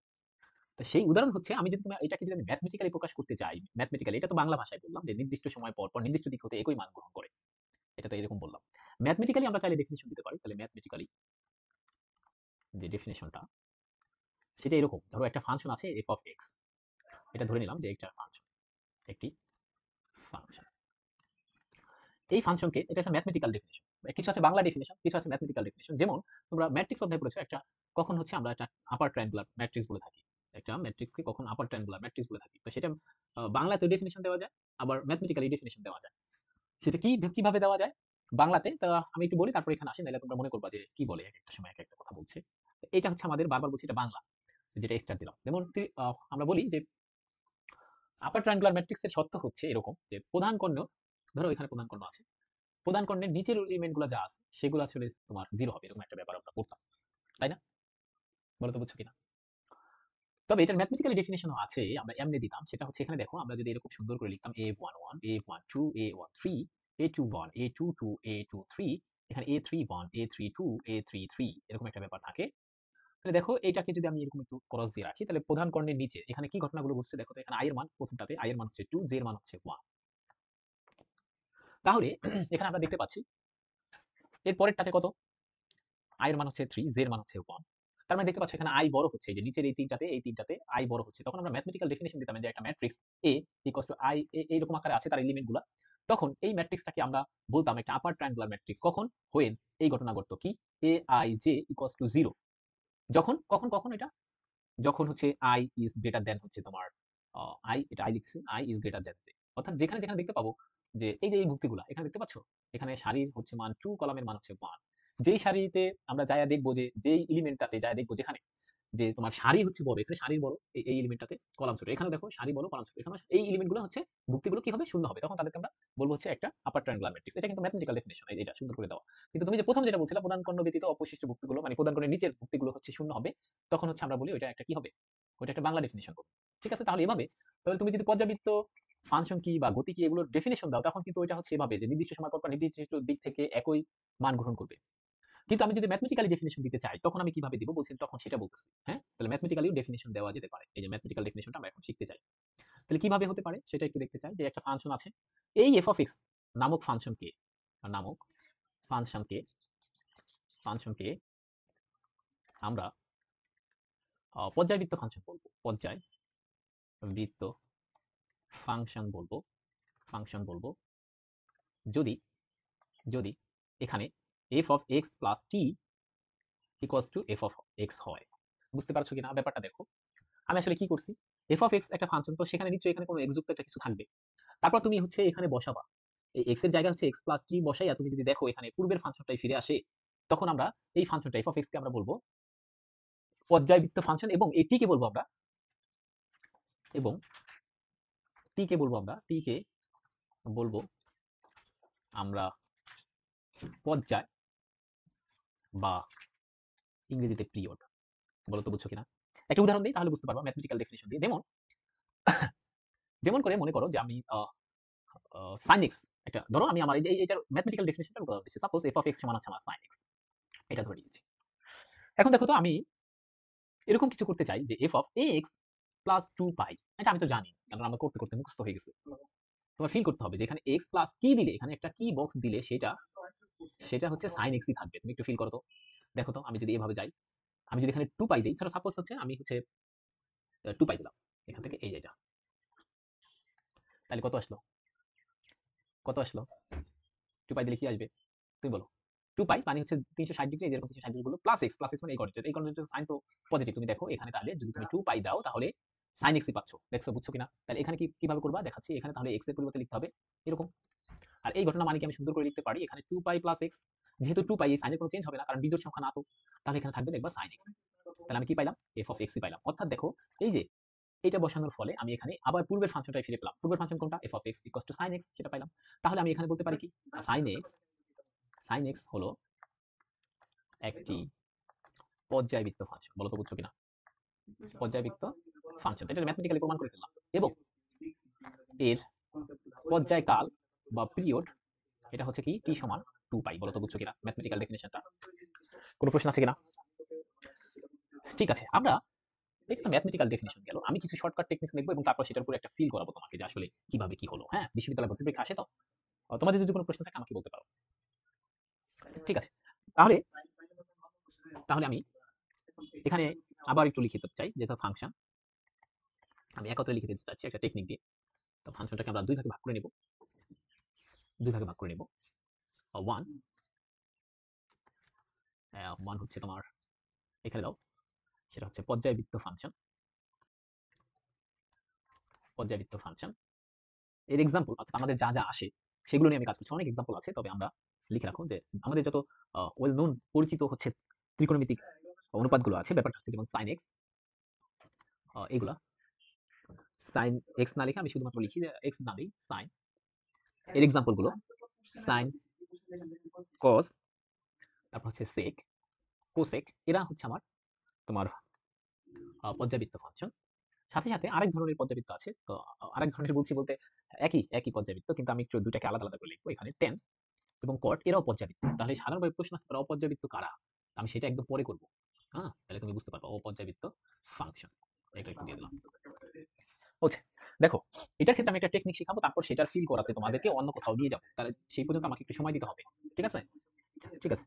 তো সেই উদাহরণ হচ্ছে, আমি যদি এটাকে যদি আমি ম্যাথমেটিক্যালি প্রকাশ করতে চাই, ম্যাথমেটিক্যালি, এটা তো বাংলা ভাষায় বললাম যে নির্দিষ্ট সময় পর পর নির্দিষ্ট দিক হতে একই মান গ্রহণ করে, এটা তো এরকম বললাম। ম্যাথমেটিক্যালি আমরা চাইলে ডেফিনিশন দিতে পারি, তাহলে ম্যাথমেটিক্যালি যে ডেফিনিশনটা সেটা এরকম, ধরো একটা ফাংশন আছে এফ অফ এক্স, এটা ধরে নিলাম যে একটা ফাংশন, একটি ফাংশন, এই ফাংশনকে, এটা হচ্ছে ম্যাথমেটিক্যাল ডেফিনিশন, কিছু আছে বাংলা ডেফিনিশন, কিছু আছে ম্যাথমেটিক্যাল ডেফিনিশন। যেমন তোমরা ম্যাট্রিক্স অধ্যায় পড়েছো, একটা কখন হচ্ছে আমরা একটা আপার ট্রায়াঙ্গুলার ম্যাট্রিক্স বলে থাকি, একটা ম্যাট্রিক্সকে কখন আপার ট্রায়াঙ্গুলার ম্যাট্রিক্স বলে থাকি, তো সেটা বাংলাতে ডেফিনিশন দেওয়া যায়, আবার ম্যাথমেটিক্যালি ডেফিনিশন দেওয়া যায়। সেটা কি কিভাবে দেওয়া যায় বাংলাতে, তা আমি একটু বলি, তারপর এখানে আসি, নাহলে তোমরা মনে করবা যে কি বলে এক একটা সময় এক একটা কথা বলছে। এটা হচ্ছে আমাদের, বারবার বলছি এটা বাংলা, যেটা স্টার দিলাম। যেমন আমরা বলি যে আপার ট্রায়াঙ্গুলার ম্যাট্রিক্সের শর্ত হচ্ছে এরকম যে প্রধান কর্ণ, ধরো এখানে প্রধান কর্ণ আছে, প্রধান কর্ণের নিচের এলিমেন্ট গুলো যা আছে সেগুলো আসলে তোমার জিরো হবে, এরকম একটা ব্যাপার আমরা পড়তাম, তাই না? বলো তো বুঝছো কিনা। তবে এটার ম্যাথমেটিক্যাল ডেফিনেশন আছে, আমরা এমনি দিতাম, সেটা হচ্ছে এখানে দেখো, আমরা যদি এরকম সুন্দর করে লিখতাম a11 a12 a13 a21 a22 a23, এখানে a31 a32 a33, এরকম একটা ব্যাপার থাকে। তাহলে দেখো এটাকে যদি আমি এরকম একটু ক্রস দিয়ে রাখি, তাহলে প্রধান কর্ণের নিচে এখানে কি ঘটনাগুলো ঘটছে দেখো তো। এখানে i এর মান, প্রথমটাতে i এর মান হচ্ছে 2, j এর মান হচ্ছে 1। তাহলে এখানে আমরা দেখতে পাচ্ছি এর পরেরটাতে কত, i এর মান হচ্ছে 3, j এর মান হচ্ছে 1। তার মানে দেখতে পাচ্ছ এখানে i বড় হচ্ছে, এই যে নিচের এই তিনটাতে i বড় হচ্ছে। তখন আমরা ম্যাথমেটিক্যাল ডেফিনিশন দিতাম যে একটা matrix A equals to i, এইরকম আকারে আছে তার এলিমেন্ট গুলা, তখন এই ম্যাট্রিক্সটাকে আমরা বলতাম একটা আপার ট্রায়াঙ্গুলার ম্যাট্রিক্স। কখন? হোয়েন এই ঘটনা ঘটতো কি, a i j equals to 0, যখন কখন কখন এটা, যখন হচ্ছে i ইজ গ্রেটার দেন হচ্ছে তোমার এটা i লিখছি, i is greater than j। অর্থাৎ যেখানে যেখানে দেখতে পাবো যে এই যে এই মুক্তিগুলা এখানে দেখতে পাচ্ছ, এখানে সারির হচ্ছে মান 2, কলামের মান হচ্ছে 1। যেই সারিতে আমরা যায়া দেখবো, যে যেই এলিমেন্টটাতে যায়া দেখবো যেখানে যে তোমার সারি হচ্ছে বড়, এখানে সারির বড়, এই এলিমেন্টটাতে কলাম ছোট, এখানে দেখো সারি বড় কলাম ছোট, এখানে এই এলিমেন্টগুলো হচ্ছে মুক্তিগুলো কি হবে, শূন্য হবে, তখন তাদেরকে আমরা বলবো হচ্ছে একটা আপার ট্রায়াঙ্গুলার ম্যাট্রিক্স। এটা কিন্তু ম্যাথমেটিক্যাল ডেফিনিশন, এটা সুন্দর করে দেওয়া। কিন্তু তুমি যে প্রথম যেটা বলছিলা প্রধান কর্ণ ব্যতীত অবশিষ্ট মুক্তিগুলো, মানে প্রধান কর্ণের নিচের মুক্তিগুলো হচ্ছে শূন্য হবে, তখন হচ্ছে আমরা বলি ওইটা একটা কি হবে, ওইটা একটা বাংলা ডেফিনিশন হবে। ঠিক আছে? তাহলে এভাবে, তাহলে তুমি যদি পর্যাবৃত্ত ফাংশন কি বা গতি কি এগুলোর ডেফিনিশন দাও, তখন কিন্তু ওইটা হচ্ছে এভাবে যে নির্দিষ্ট সময় পর পর নির্দিষ্ট দিক থেকে একই মান গ্রহণ করবে। কিন্তু আমি যদি ম্যাথমেটিক্যালি ডেফিনিশন দিতে চাই তখন আমি কিভাবে দিব বলছেন, তখন সেটা বলতেছি। হ্যাঁ, তাহলে ম্যাথমেটিক্যালিও ডেফিনিশন দেওয়া যেতে পারে। এই যে ম্যাথমেটিক্যাল ডেফিনিশনটা আমরা এখন শিখতে চাই। তাহলে কিভাবে হতে পারে সেটা একটু দেখতে চাই। যে একটা ফাংশন আছে, এই এফ অফ এক্স নামক ফাংশনকে নামক ফাংশনকে ফাংশনকে আমরা পর্যায়বৃত্ত ফাংশন বলবো। পর্যায়বৃত্ত ফাংশন বলবো যদি যদি এখানে F of x plus T equals to F of x হয়। বুঝতে পারছো কিনা ব্যাপারটা? দেখো আমি আসলে কি করছি, এফ অফ এক্স একটা ফাংশন, তো সেখানে নিশ্চয়ই এখানে কোনো এক্স যুক্ত একটা কিছু থাকবে। তারপর তুমি হচ্ছে এখানে বসাবা, এই এক্স এর জায়গা হচ্ছে এক্স প্লাস টি বসাইয়া তুমি যদি দেখো এখানে পূর্বের ফাংশনটাই ফিরে আসে, তখন আমরা এই ফাংশনটা এফ অফ এক্স কে আমরা বলবো পর্যায়বৃত্ত ফাংশন, এবং এই টি কে বলবো আমরা এবং টি কে বলবো আমরা পর্যায় বা ইংরেজিতে পিরিয়ড। বলো তো বুঝছো কিনা? একটা উদাহরণ দিই তাহলে বুঝতে পারবা ম্যাথমেটিক্যাল ডেফিনিশন দিয়ে। যেমন যেমন করে মনে করো যে আমি sin x, একটা ধরো আমি আমার এই যে এটার ম্যাথমেটিক্যাল ডেফিনিশনটা উদাহরণ দিচ্ছি। সাপোজ f of x সমান আছে আমার sin x, এটা ধরে নিয়েছি। এখন দেখো তো আমি এরকম কিছু করতে চাই যে f of ax প্লাস 2π, এটা আমি তো জানি কারণ আমরা করতে করতে মুখস্থ হয়ে গেছে। তোমার ফিল করতে হবে যে এখানে x প্লাস কি দিলে, এখানে একটা কি বক্স দিলে সেটা সেটা হচ্ছে sin x ই থাকবে। তুমি একটু ফিল করো তো, দেখো তো আমি যদি এভাবে যাই, আমি যদি এখানে 2π দিই, ধরো সাপোজ হচ্ছে আমি হচ্ছে 2π দিলাম এখান থেকে, এই এটা, তাহলে কত আসলো 2π দিলে কি আসবে তুমি বলো? 2π মানে হচ্ছে 360 ডিগ্রি, এরকম 360 ডিগ্রি গুলো প্লাস x মানে এই কোঅর্ডিনেটের সাইন তো পজিটিভ। তুমি দেখো এখানে তাহলে যদি তুমি 2π দাও তাহলে sin x ই পাচ্ছ। দেখছো বুঝছো কিনা? তাহলে এখানে কিভাবে করবা দেখাচ্ছি। এখানে তাহলে x এর পরিবর্তে লিখতে হবে এরকম। আর এই ঘটনা মানে কি আমি সুন্দর করে লিখতে পারি, এখানে 2π প্লাস x, যেহেতু 2π এই সাইনের কোনো চেঞ্জ হবে না কারণ বিজোড় সংখ্যা না তো, তাহলে এখানে থাকবে দেখবা sin x। তাহলে আমি কি পাইলাম? f of x ই পাইলাম। অর্থাৎ দেখো এই যে এটা বসানোর ফলে আমি এখানে আবার পূর্বের ফাংশনটাই ফিরে পেলাম। পূর্বের ফাংশন কোনটা? f of x equals to sin x, সেটা পাইলাম। তাহলে আমি এখানে বলতে পারি কি, sin x হলো একটি পর্যায়বৃত্ত ফাংশন। বলো তো বুঝছো কিনা? পর্যায়বৃত্ত ফাংশন, এটা ম্যাথমেটিক্যালি প্রমাণ করে ফেললাম। এবং এর পর্যায়কাল বা পিরিয়ড এটা হচ্ছে কি, টি সমান 2π। বলো তো বুঝছো কিনা ম্যাথমেটিক্যাল ডেফিনিশনটা? কোনো প্রশ্ন আছে কিনা? ঠিক আছে, আমরা এটা তো ম্যাথমেটিক্যাল ডেফিনিশন গেল। আমি কিছু শর্টকাট টেকনিক্স লিখবো এবং তারপর সেটার উপর একটা ফিল করাবো তোমাকে যে আসলে কিভাবে কি হলো। হ্যাঁ, বিশ্ববিদ্যালয় ভর্তি পরীক্ষা আসে তো, তোমাদের যদি কোনো প্রশ্ন থাকে আমাকে বলতে পারো। ঠিক আছে, তাহলে তাহলে আমি এখানে আবার একটু লিখে দিতে চাই, যেহেতু ফাংশন আমি একত্রে লিখে দিতে চাচ্ছি একটা টেকনিক দিয়ে। তো ফাংশনটাকে আমরা দুই ভাগে ভাগ করে নেব। ওয়ান ওয়ান হচ্ছে তোমার এখানে দাও, সেটা হচ্ছে পর্যায়বৃত্ত ফাংশন এর এক্সাম্পল, অর্থাৎ আমাদের যা যা আসে সেগুলো নিয়ে আমি কাজ করছি। অনেক এক্সাম্পল আছে, তবে আমরা লিখে রাখুন যে আমাদের যত ওয়েল নোন পরিচিত হচ্ছে ত্রিকোণমিতিক অনুপাতগুলো আছে, ব্যাপারটা হচ্ছে যেমন sin x, এগুলা sin x না লিখে আমি শুধুমাত্র লিখি যে x না দিই sin, এর এক্সাম্পল গুলো sin, cos, তারপর হচ্ছে sec, cosec, এরা হচ্ছে আমার তোমার পর্যায়বৃত্ত ফাংশন। সাথে সাথে আরেক ধরনের পর্যাবৃত্ত আছে। তো আরেক ধরনের বলছি বলতে একই পর্যাবৃত্ত, কিন্তু আমি একটু দুটাকে আলাদা আলাদা করে লিখবো। এখানে tan এবং cot এরাও পর্যাবৃত্ত। তাহলে সাধারণভাবে প্রশ্ন আসতে পারে অপর্যাবৃত্ত কারা, আমি সেটা একদম পরে করব। হ্যাঁ, তাহলে তুমি বুঝতে পারবে অপর্যাবৃত্ত ফাংশন। এটা একটু দিয়ে দিলাম। আচ্ছা, দেখো এটার ক্ষেত্রে আমি একটা টেকনিক শিখাবো, তারপর সেটার ফিল করাতে তোমাদেরকে অন্য কোথাও নিয়ে যাবো। তাহলে সেই পর্যন্ত আমাকে একটু সময় দিতে হবে। ঠিক আছে? ঠিক আছে,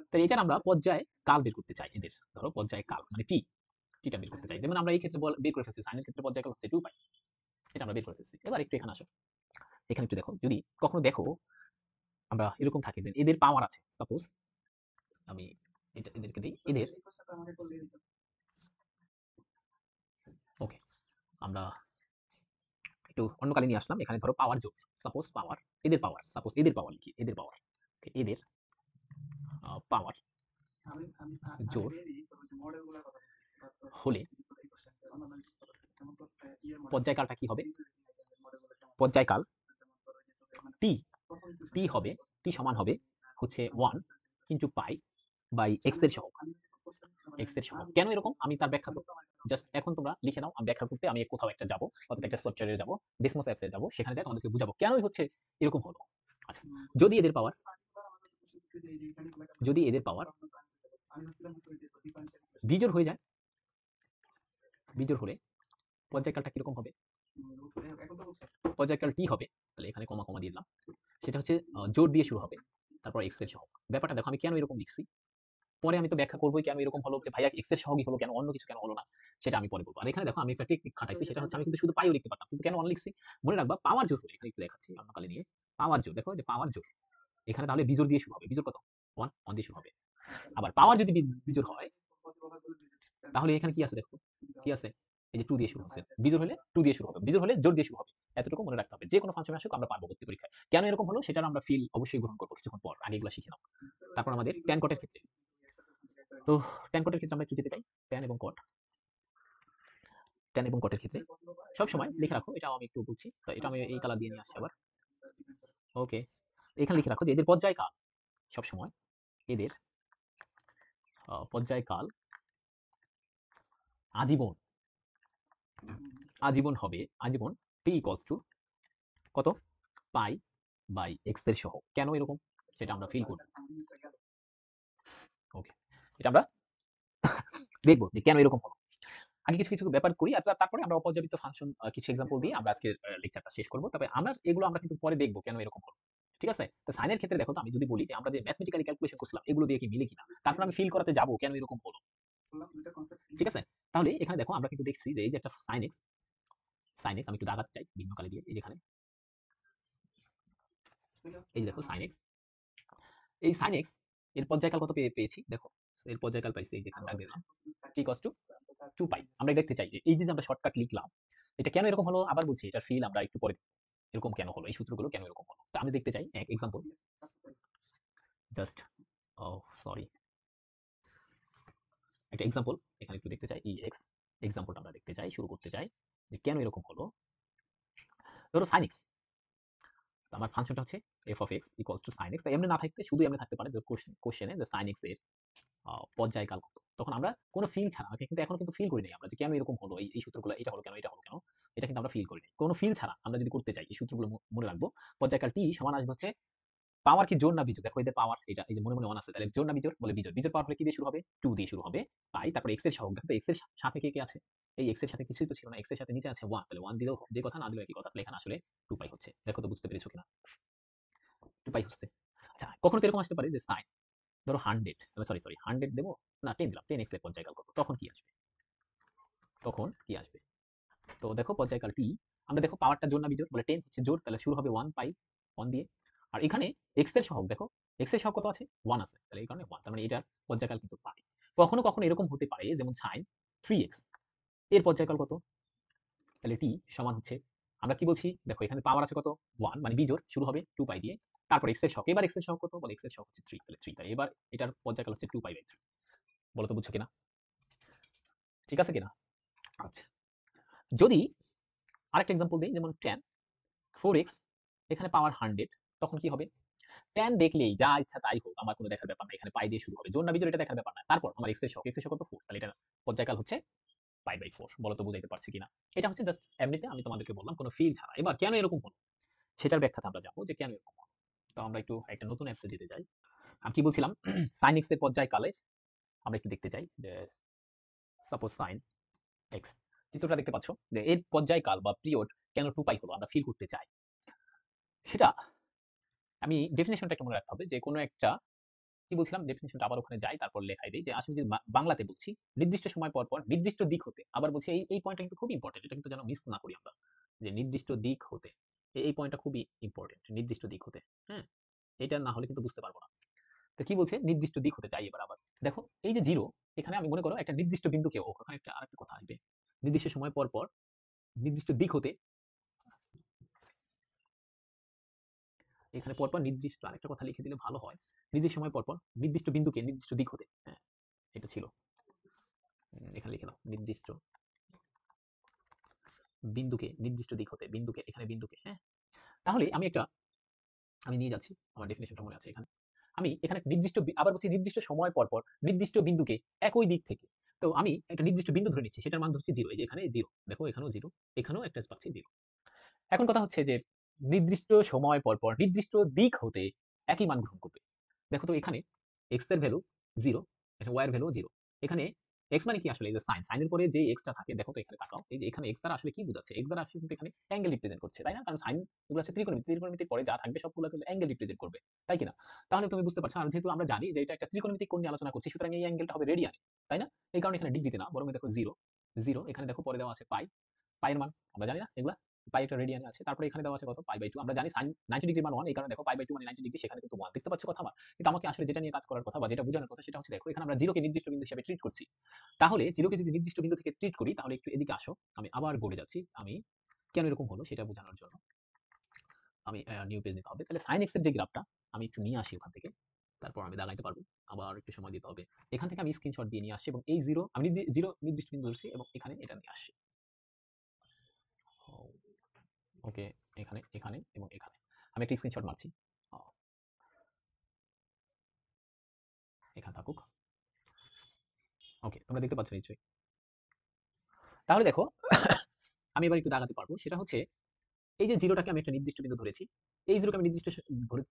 তাহলে এটার আমরা পর্যায় কাল বের করতে চাই। এদের ধরো পর্যায় কাল মানে টিটা বের করতে চাই। যেমন আমরা এই ক্ষেত্রে বের করে ফেলছি, সাইনের ক্ষেত্রে পর্যায়কাল হচ্ছে 2π, এটা আমরা বের করে ফেলছি। এবার একটু এখানে আসো, এখানে একটু দেখো, যদি কখনো দেখো আমরা এরকম থাকে যে এদের পাওয়ার আছে, সাপোজ আমি এদেরকে দিই, এদের ওকে আমরা একটু অন্য কালে নিয়ে আসলাম। এখানে ধরো পাওয়ার যোগ, সাপোজ এদের পাওয়ার লিখি, এদের পাওয়ার, এদের পাওয়ার জোর হলে পর্যায়কালটা কি হবে? পর্যায়কাল টি টি সমান হবে হচ্ছে 1 ইনটু পাই বাই এক্স এর সহগ। কেন এরকম আমি তার ব্যাখ্যা করব। জাস্ট এখন তোমরা লিখে নাও, আমি ব্যাখ্যা করতে আমি কোথাও একটা যাব, অর্থাৎ একটা সফটওয়্যারে যাব, ডেসমোস অ্যাপসে যাব, সেখানে যাই তোমাদেরকে বুঝাবো কেন হচ্ছে এরকম হলো। আচ্ছা, যদি এদের পাওয়ার যদি এদের পাওয়ার বিজোড় হয়ে যায়, বিজোড় হলে পর্যায়কালটা কিরকম হবে? পর্যায়কাল টি হবে, তাহলে এখানে কমা কমা দিয়ে দিলাম, সেটা হচ্ছে জোর দিয়ে শুরু হবে, তারপর এক্স এর সহগ। ব্যাপারটা দেখো আমি কেন এরকম লিখছি, পরে আমি তো ব্যাখ্যা করবোই কেন এরকম হলো, যে ভাইয়া এক্স এর সহগই হলো কেন, অন্য কিছু কেন হলো না, সেটা আমি পরে বলবো। আর এখানে দেখো আমি একটা টেকনিক খাটাইছি, সেটা হচ্ছে আমি কিন্তু শুধু পাইও লিখতে পারতাম, কিন্তু কেন অন লিখছি মনে রাখবা, পাওয়ার জোর হলে, এখানে একটু দেখাচ্ছি অন্য কালে নিয়ে, পাওয়ার জোর, দেখো যে পাওয়ার জোর এখানে তাহলে বিজোড় দিয়ে শুরু হবে, বিজোড় কত, ওয়ান, ওয়ান দিয়ে শুরু হবে। আবার পাওয়ার যদি বিজোড় হয়, তাহলে এখানে কি আছে দেখো, কি আছে, এই যে টু দিয়ে শুরু হচ্ছে, বিজোড় হলে টু দিয়ে শুরু হবে, বিজোড় হলে জোর দিয়ে শুরু হবে। এতটুকু মনে রাখতে হবে, যে কোনো ফাংশন আসুক আমরা পারবো করতে পরীক্ষায়। কেন এরকম হলো সেটা আমরা ফিল অবশ্যই গ্রহণ করবো কিছুক্ষণ পর, আগে এগুলো শিখে নাও। তারপর আমাদের ট্যান কটের ক্ষেত্রে, তো ট্যান কটের ক্ষেত্রে আমরা একটু যেতে চাই, ট্যান এবং কট, ট্যান এবং কটের ক্ষেত্রে সব সময় লিখে রাখো, এটাও আমি একটু বলছি, তো এটা আমি এই কালার দিয়ে নিয়ে আসছি আবার, ওকে। এখানে লিখে রাখো যে এদের পর্যায়কাল সবসময়, এদের পর্যায়কাল আজীবন, আজীবন হবে, আজীবন টি ইকুয়ালস টু কত, পাই বাই এক্স এর সহগ। কেন এরকম সেটা আমরা ফিল করব, ওকে, এটা আমরা দেখবো যে কেন এরকম হলো। আগে কিছু কিছু ব্যাপার করি, আর তারপরে আমরা অপর্যাপ্ত ফাংশন কিছু এক্সাম্পল দিয়ে আমরা আজকে লেকচারটা শেষ করব। তবে এগুলো আমরা কিন্তু পরে দেখবো কেন এরকম হলো, ঠিক আছে? তো সাইনের ক্ষেত্রে দেখো, তো আমি যদি বলি যে আমরা যে ম্যাথমেটিক্যালি ক্যালকুলেশন করছিলাম এগুলো দিয়ে কি মিলে কিনা, তারপর আমি ফিল করাতে যাবো কেন এরকম হলো, ঠিক আছে? তাহলে এখানে দেখো আমরা কিন্তু দেখছি যে এই যে একটা সাইন এক্স, সাইন এক্স আমি একটু দাগাতে চাই ভিন্ন কালে দিয়ে, এই যেখানে এই যে দেখো সাইন এক্স, এই সাইন এক্স এর পর্যায়কাল কত পেয়েছি দেখো, এর পর্যায়কাল পাইছি এই যেখানে দাগ দিলাম, টি ইকুয়ালস টু 2 পাই। আমরা দেখতে চাই যে এই যে আমরা শর্টকাট লিখলাম এটা কেন এরকম হলো, আবার বলছি এটার ফিল আমরা একটু পরে এরকম কেন হলো, এই সূত্রগুলো কেন এরকম হলো তা আমি দেখতে চাই। এক এক্সাম্পল জাস্ট, ও সরি, একটা এক্সাম্পল এখানে একটু দেখতে চাই, ই এক্স এক্সাম্পলটা আমরা দেখতে চাই, শুরু করতে চাই যে কেন এরকম হলো। ধরো সাইন এক্স, আমার ফাংশনটা হচ্ছে f of x equals to sine x, এমনি না থাকতে শুধু এমনি থাকতে পারে যে কোশ্চেনে যে সাইন এক্স এর পর্যায়কাল কত, তখন আমরা কোনো ফিল ছাড়া, কিন্তু এখন কিন্তু ফিল করি নাই আমরা যে কেন এরকম হলো, এই সূত্রগুলো এটা হলো কেন, এটা হলো কেন, এটা কিন্তু আমরা ফিল করি নাই। কোনো ফিল ছাড়া আমরা যদি করতে চাই এই সূত্রগুলো মনে রাখবো। পর্যায়কাল টি সমান আসবে হচ্ছে পাওয়ার কি জোর না বিজোড়, দেখো এদের পাওয়ার এটা এই যে মনে মনে ওয়ান আছে, তাহলে জোর না বিজোড়, বলে বিজোড়, বিজোড় পাওয়ার হলে কি দিয়ে শুরু হবে, টু দিয়ে শুরু হবে, পাই তারপর এক্স এর সহগ, দেখো এক্স এর সাথে কে কে আছে, এই এক্স এর সাথে কিছুই তো ছিল না, এক্স এর সাথে নিচে আছে ওয়ান, তাহলে ওয়ান দিলেও যে কথা না দিলেও একই কথা, তাহলে এখানে আসলে 2 পাই হচ্ছে, দেখো তো বুঝতে পেরেছো কিনা, 2 পাই হচ্ছে। আচ্ছা কখনো তো এরকম আসতে পারে যে সাইন, ধরো 100, সরি সরি 100 দেবো না, 10 দিলাম, 10 এক্স এর পর্যায়কাল কত, তখন কি আসবে, তখন কি আসবে, তো দেখো পর্যায়কাল টি, আমরা দেখো পাওয়ারটা জোর না বিজোড়, বলে 10 হচ্ছে জোর, তাহলে শুরু হবে 1 পাই 1 দিয়ে, আর এখানে এক্স এর সহগ দেখো, এক্স এর সহগ কত আছে 1 আছে, তাহলে এই কারণে 1, তার মানে এটার পর্যায়কাল কিন্তু পাই। কখনো কখনো এরকম হতে পারে যেমন সাইন 3x এর পর্যায়কাল কত, তাহলে টি সমান হচ্ছে, আমরা কি বলছি দেখো এখানে পাওয়ার আছে কত 1, মানে বিজোড় শুরু হবে 2 পাই দিয়ে, তারপর এক্স এর সহগ, এবার এক্স এর সহগ কত, বলে এক্স এর সহগ হচ্ছে 3, তাহলে 3, তাই এবার এটার পর্যায়কাল হচ্ছে 2 পাই বাই 3, বলো তো বুঝছো কিনা, ঠিক আছে কিনা? আচ্ছা যদি আরেকটা এক্সাম্পল দিই, যেমন tan 4x এখানে পাওয়ার 100, তখন কি হবে, tan দেখলেই যা ইচ্ছা তাই হোক, আমার কোনো দেখার ব্যাপার না, এখানে পাই দিয়ে শুরু হবে, জোর না বিজোড় এটা দেখার ব্যাপার না, তারপর আমার এক্স এর সহগ, এক্স এর সহগ কত 4, তাহলে এটা পর্যায়কাল হচ্ছে পাই বাই 4, বলো তো বুঝাইতে পারছি কিনা? এটা হচ্ছে জাস্ট এমনিতে আমি তোমাদেরকে বললাম কোনো ফিল ছাড়া। এবার কেন এরকম হলো সেটার ব্যাখ্যাতে আমরা যাবো যে কেন এরকম হলো। তো আমরা একটু একটা নতুন অ্যাপসে যেতে চাই। আমি কি বলছিলাম, সাইন এক্স এর পর্যায়কালের আমরা একটু দেখতে চাই যে সাপোজ সাইন এক্স, চিত্রটা দেখতে পাচ্ছ যে এর পর্যায়কাল বা পিরিয়ড কেন 2 পাই হলো আমরা ফিল করতে চাই, সেটা আমি ডেফিনেশনটা একটু মনে রাখতে হবে, যে কোনো একটা, কি বলছিলাম ডেফিনেশনটা আবার ওখানে যাই তারপর লেখাই দিই, যে আসলে যে বাংলাতে বলছি নির্দিষ্ট সময় পর পর নির্দিষ্ট দিক হতে, আবার বলছি এই পয়েন্টটা কিন্তু খুব ইম্পর্টেন্ট, এটা কিন্তু যেন মিস না করি আমরা, যে নির্দিষ্ট দিক হতে, এই পয়েন্টটা খুবই ইম্পর্টেন্ট, নির্দিষ্ট দিক হতে, হ্যাঁ, এটা না হলে কিন্তু বুঝতে পারবো না। তো কি বলছে নির্দিষ্ট দিক হতে চাই, এবার আবার দেখো এই যে জিরো, এখানে আমি মনে করো একটা নির্দিষ্ট বিন্দুকে, ওখানে একটা আরেকটা কথা আসবে, নির্দিষ্ট সময় পর পর নির্দিষ্ট দিক হতে, এখানে পরপর নির্দিষ্ট আরেকটা কথা লিখে দিলে ভালো হয়, নির্দিষ্ট সময় পরপর নির্দিষ্ট বিন্দুকে নির্দিষ্ট দিক হতে, হ্যাঁ এটা ছিল, এখানে লিখে দাও নির্দিষ্ট বিন্দুকে নির্দিষ্ট দিক হতে, বিন্দুকে এখানে বিন্দুকে, হ্যাঁ, তাহলে আমি নিয়ে যাচ্ছি, আমার ডেফিনেশনটা মনে আছে এখানে, আমি এখানে নির্দিষ্ট আবার বলছি নির্দিষ্ট সময় পর পর নির্দিষ্ট বিন্দুকে একই দিক থেকে, তো আমি একটা নির্দিষ্ট বিন্দু ধরে নিচ্ছি, সেটার মান ধরছি জিরো, এই যে এখানে জিরো, দেখো এখানেও জিরো, এখানেও একটা পাচ্ছি জিরো। এখন কথা হচ্ছে যে নির্দিষ্ট সময় পর পর নির্দিষ্ট দিক হতে একই মান গ্রহণ করবে, দেখো তো এখানে এক্স এর ভ্যালু 0, এখানে ওয়াই এর ভ্যালু 0। এখানে এক্স মানে কি আসলে এই যে সাইন, সাইনের পরে যে এক্সটা থাকে দেখো তো এখানে তাকাও, এই যে এখানে এক্স দ্বারা আসলে কি বোঝাচ্ছে? এক্স দ্বারা আসলে কিন্তু এখানে অ্যাঙ্গেল রিপ্রেজেন্ট করছে, তাই না? কারণ সাইন এগুলো আছে ত্রিকোণমিতি, ত্রিকোণমিতির পরে যা থাকবে সবগুলো কিন্তু অ্যাঙ্গেল রিপ্রেজেন্ট করবে, তাই কিনা? তাহলে তুমি বুঝতে পারছো, আর যেহেতু আমরা জানি যে এটা একটা ত্রিকোণমিতিক কোণ নিয়ে আলোচনা করছি, সুতরাং এই অ্যাঙ্গেলটা হবে রেডিয়ানে, তাই না? এই কারণে এখানে ডিগ্রিতে না, বরং দেখো 0 0, এখানে দেখো পরে দেওয়া আছে পাই, পাইয়ের মান আমরা জানি না এগুলা, পাই একটা রেডিয়ানে আছে, তারপরে এখানে দেওয়া আছে কত, পাই বাই 2। আমরা জানি sin 90 ডিগ্রির মান 1, এই কারণে দেখো পাই বাই 2 মানে 90 ডিগ্রি, সেখানে কিন্তু 1। দেখতে পাচ্ছ কথা আমার? কিন্তু আমাকে আসলে যেটা নিয়ে কাজ করার কথা বা যেটা বোঝানোর কথা সেটা হচ্ছে, দেখো এখানে আমরা 0 কে নির্দিষ্ট বিন্দু হিসেবে ট্রিট করছি। তাহলে 0 কে যদি নির্দিষ্ট বিন্দু থেকে ট্রিট করি, তাহলে একটু এদিকে আসো, আমি আবার বোর্ডে যাচ্ছি। আমি কেন এরকম হলো সেটা বোঝানোর জন্য আমি নিউ পেজ নিতে হবে। তাহলে sin x এর যে গ্রাফটা আমি একটু নিয়ে আসি ওখান থেকে, তারপর আমি দাগাইতে পারবো। আবার একটু সময় দিতে হবে। এখান থেকে আমি স্ক্রিনশট দিয়ে নিয়ে আসছি এবং এই 0 আমি 0 নির্দিষ্ট বিন্দু ধরছি এবং এখানে এটা নিয়ে আসছি। ওকে, এখানে, এখানে এবং এখানে। আমি একটা স্ক্রিনশট মারছি। ও, এখানে থাকুক। ওকে, তোমরা দেখতে পাচ্ছ নিশ্চয়ই। তাহলে দেখো আমি এবার একটু দাগাতে পারবো। সেটা হচ্ছে এই যে 0টাকে আমি একটা নির্দিষ্ট বিন্দু ধরেছি। এই 0 কে আমি নির্দিষ্ট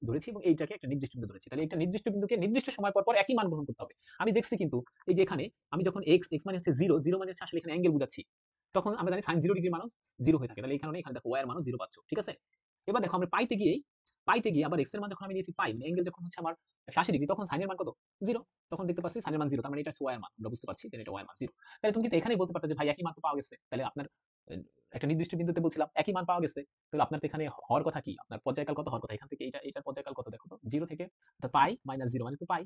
ধরেছি এবং এইটাকে একটা নির্দিষ্ট বিন্দু ধরেছি। তাহলে একটা নির্দিষ্ট বিন্দুকে নির্দিষ্ট সময় পর পর একই মান গ্রহণ করতে হবে। আমি দেখছি কিন্তু এই যে এখানে আমি যখন x মানে হচ্ছে 0, 0 মানে হচ্ছে আসলে এখানে অ্যাঙ্গেল বুঝাচ্ছি। তখন আমরা জানি sin 0 ডিগ্রির মানও 0 হয়ে থাকে। তাহলে এই কারণে এখানে দেখো y এর মানও 0 পাচ্ছ। ঠিক আছে? এবার দেখো আমরা পাইতে গিয়ে আবার x এর মান যখন আমি নিয়েছি পাই, মানে অ্যাঙ্গেল যখন হচ্ছে আমার 60 ডিগ্রি, তখন sin এর মান কত? 0। তখন দেখতে পাচ্ছি sin এর মান 0। তার মানে এটা হচ্ছে y এর মান। আমরা বুঝতে পারছি যে এটা y এর মান 0। তাহলে তুমি কিন্তু এখানেই বলতে পারতে যে ভাই একই মান তো পাওয়া গেছে। তাহলে আপনার একটা নির্দিষ্ট বিন্দুতে বলছিলাম একই মান পাওয়া গেছে। তাহলে আপনার তো এখানে হওয়ার কথা কি? আপনার পর্যায়কাল কত হওয়ার কথা? এখান থেকে এটার পর্যায়কাল কত দেখো তো? 0 থেকে পাই মাইনাস 0 মানে তো পাই।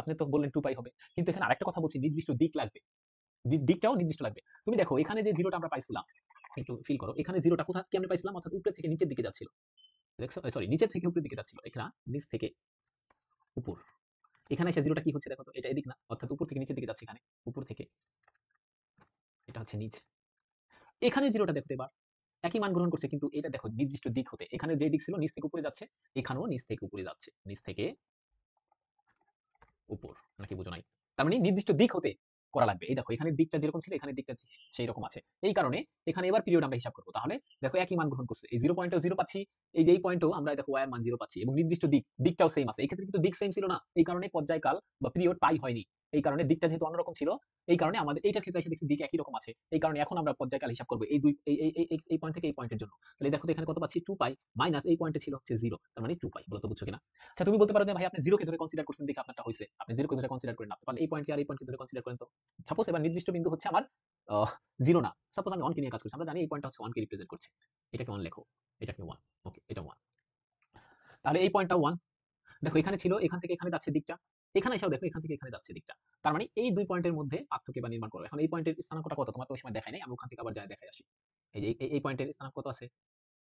আপনি তো বললেন 2 পাই হবে। কিন্তু এখানে আরেকটা কথা বলছি, নির্দিষ্ট দিক লাগবে। দিকটাও নির্দিষ্ট লাগবে। তুমি দেখো এখানে যে 0টা আমরা পাইছিলাম, একটু ফিল করো। এখানে 0টা কোথা কেমনে পাইছিলাম? অর্থাৎ উপরে থেকে নিচের দিকে যাচ্ছিল। দেখছো? সরি, নিচের থেকে উপরের দিকে যাচ্ছিল। এখানে নিচ থেকে উপর। এখানে এসে 0টা কি হচ্ছে দেখো তো? এটা এদিক না। অর্থাৎ উপর থেকে নিচের দিকে যাচ্ছে এখানে। উপর থেকে এটা হচ্ছে নিচ। এখানে 0টা দেখতে এবার একই মান গ্রহণ করছে, কিন্তু এটা দেখো নির্দিষ্ট দিক হতে। এখানে যে দিক ছিল নিচ থেকে উপরে যাচ্ছে, এখানেও নিচ থেকে উপরে যাচ্ছে। নিচ থেকে উপর, নাকি বুঝো নাই? তার মানে নির্দিষ্ট দিক হতে করা লাগবে। এই দেখো এখানে দিকটা যেরকম ছিল এখানে দিকটা সেই রকম আছে। এই কারণে এখানে এবার পিরিয়ড আমরা হিসাব করব। তাহলে দেখো একই মান গ্রহণ করছে। এই 0 পয়েন্টেও 0 পাচ্ছি, এই যে এই পয়েন্টেও আমরা দেখো y এর মান 0 পাচ্ছি এবং নির্দিষ্ট দিকটাও সেম আছে। এই ক্ষেত্রে কিন্তু দিক সেম ছিল না। এই কারণে পর্যায়কাল বা পিরিয়ড পাই হয়নি। এই কারণে দিকটা যেহেতু অন্যরকম ছিল, এই কারণে আমাদের এইটার ক্ষেত্রে এসে দেখছি দিক একই রকম আছে। এই কারণে এখন আমরা পর্যায়কাল হিসাব করব এই দুই এই পয়েন্ট থেকে এই পয়েন্টের জন্য। তাহলে দেখো তো এখানে কত পাচ্ছি? 2 পাই মাইনাস এই পয়েন্টে ছিল হচ্ছে 0, তার মানে 2 পাই। বলো তো বুঝছো কিনা? আচ্ছা, তুমি বলতে পারো যে ভাই আপনি 0 কে ধরে কনসিডার করছেন দেখে আপনারটা হইছে। আপনি 0 কে ধরে কনসিডার করেন না। তাহলে এই পয়েন্টকে আর এই পয়েন্টকে ধরে কনসিডার করেন তো। সাপোজ এবার নির্দিষ্ট বিন্দু হচ্ছে আমার 0 না। সাপোজ আমি 1 কে নিয়ে কাজ করছি। আমরা জানি এই পয়েন্টটা হচ্ছে 1 কে রিপ্রেজেন্ট করছে। এটাকে 1 লেখো। এটাকে 1। ওকে, এটা 1। তাহলে এই পয়েন্টটাও 1। দেখো এখানে ছিল, এখান থেকে এখানে যাচ্ছে দিকটা। এখানে এসেও দেখো এখান থেকে এখানে যাচ্ছে দিকটা। তার মানে এই দুই পয়েন্টের মধ্যে পার্থক্য বা নির্মাণ করো। এখন এই পয়েন্টের স্থানাঙ্কটা কত? তোমার তো ওই সময় দেখাই নাই। আমি ওখান থেকে আবার যাই দেখাই আসি। এই যে এই পয়েন্টের স্থানাঙ্ক কত আছে?